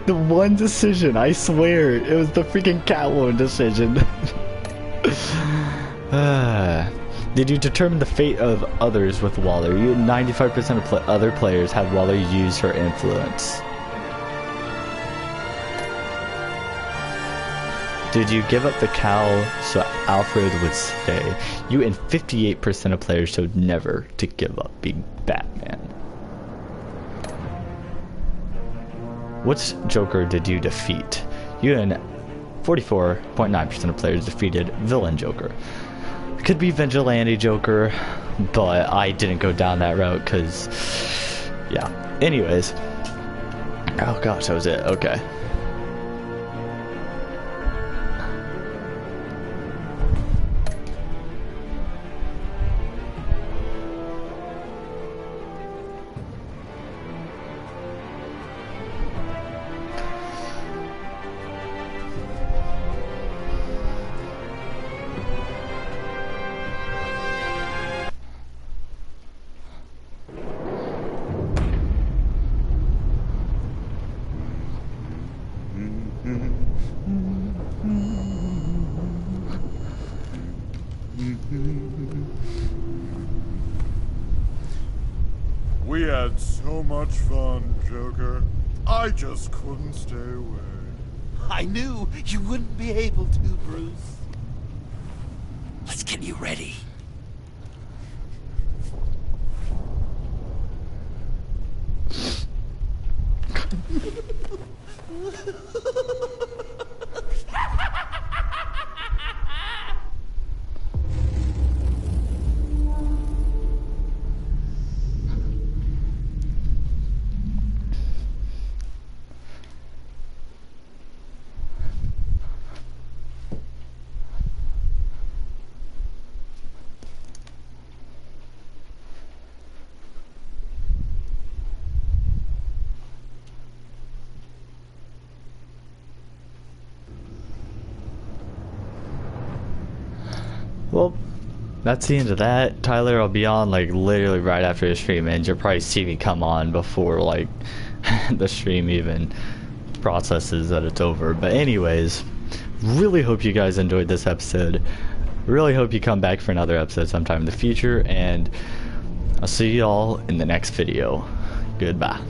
The one decision, I swear, it was the freaking Catwoman decision. Did you determine the fate of others with Waller? You and 95% of other players had Waller use her influence. Did you give up the cowl so Alfred would stay? You and 58% of players showed never to give up being Batman. Which Joker did you defeat? You and 44.9% of players defeated Villain Joker. It could be Vigilante Joker, but I didn't go down that route because, yeah. Anyways. Oh gosh, that was it. Okay. We had so much fun, Joker. I just couldn't stay away. I knew you wouldn't be able to, Bruce. Let's get you ready. Well, that's the end of that. Tyler, I'll be on like literally right after the stream ends. You'll probably see me come on before like the stream even processes that it's over. But anyways, really hope you guys enjoyed this episode. Really hope you come back for another episode sometime in the future, and I'll see y'all in the next video. Goodbye.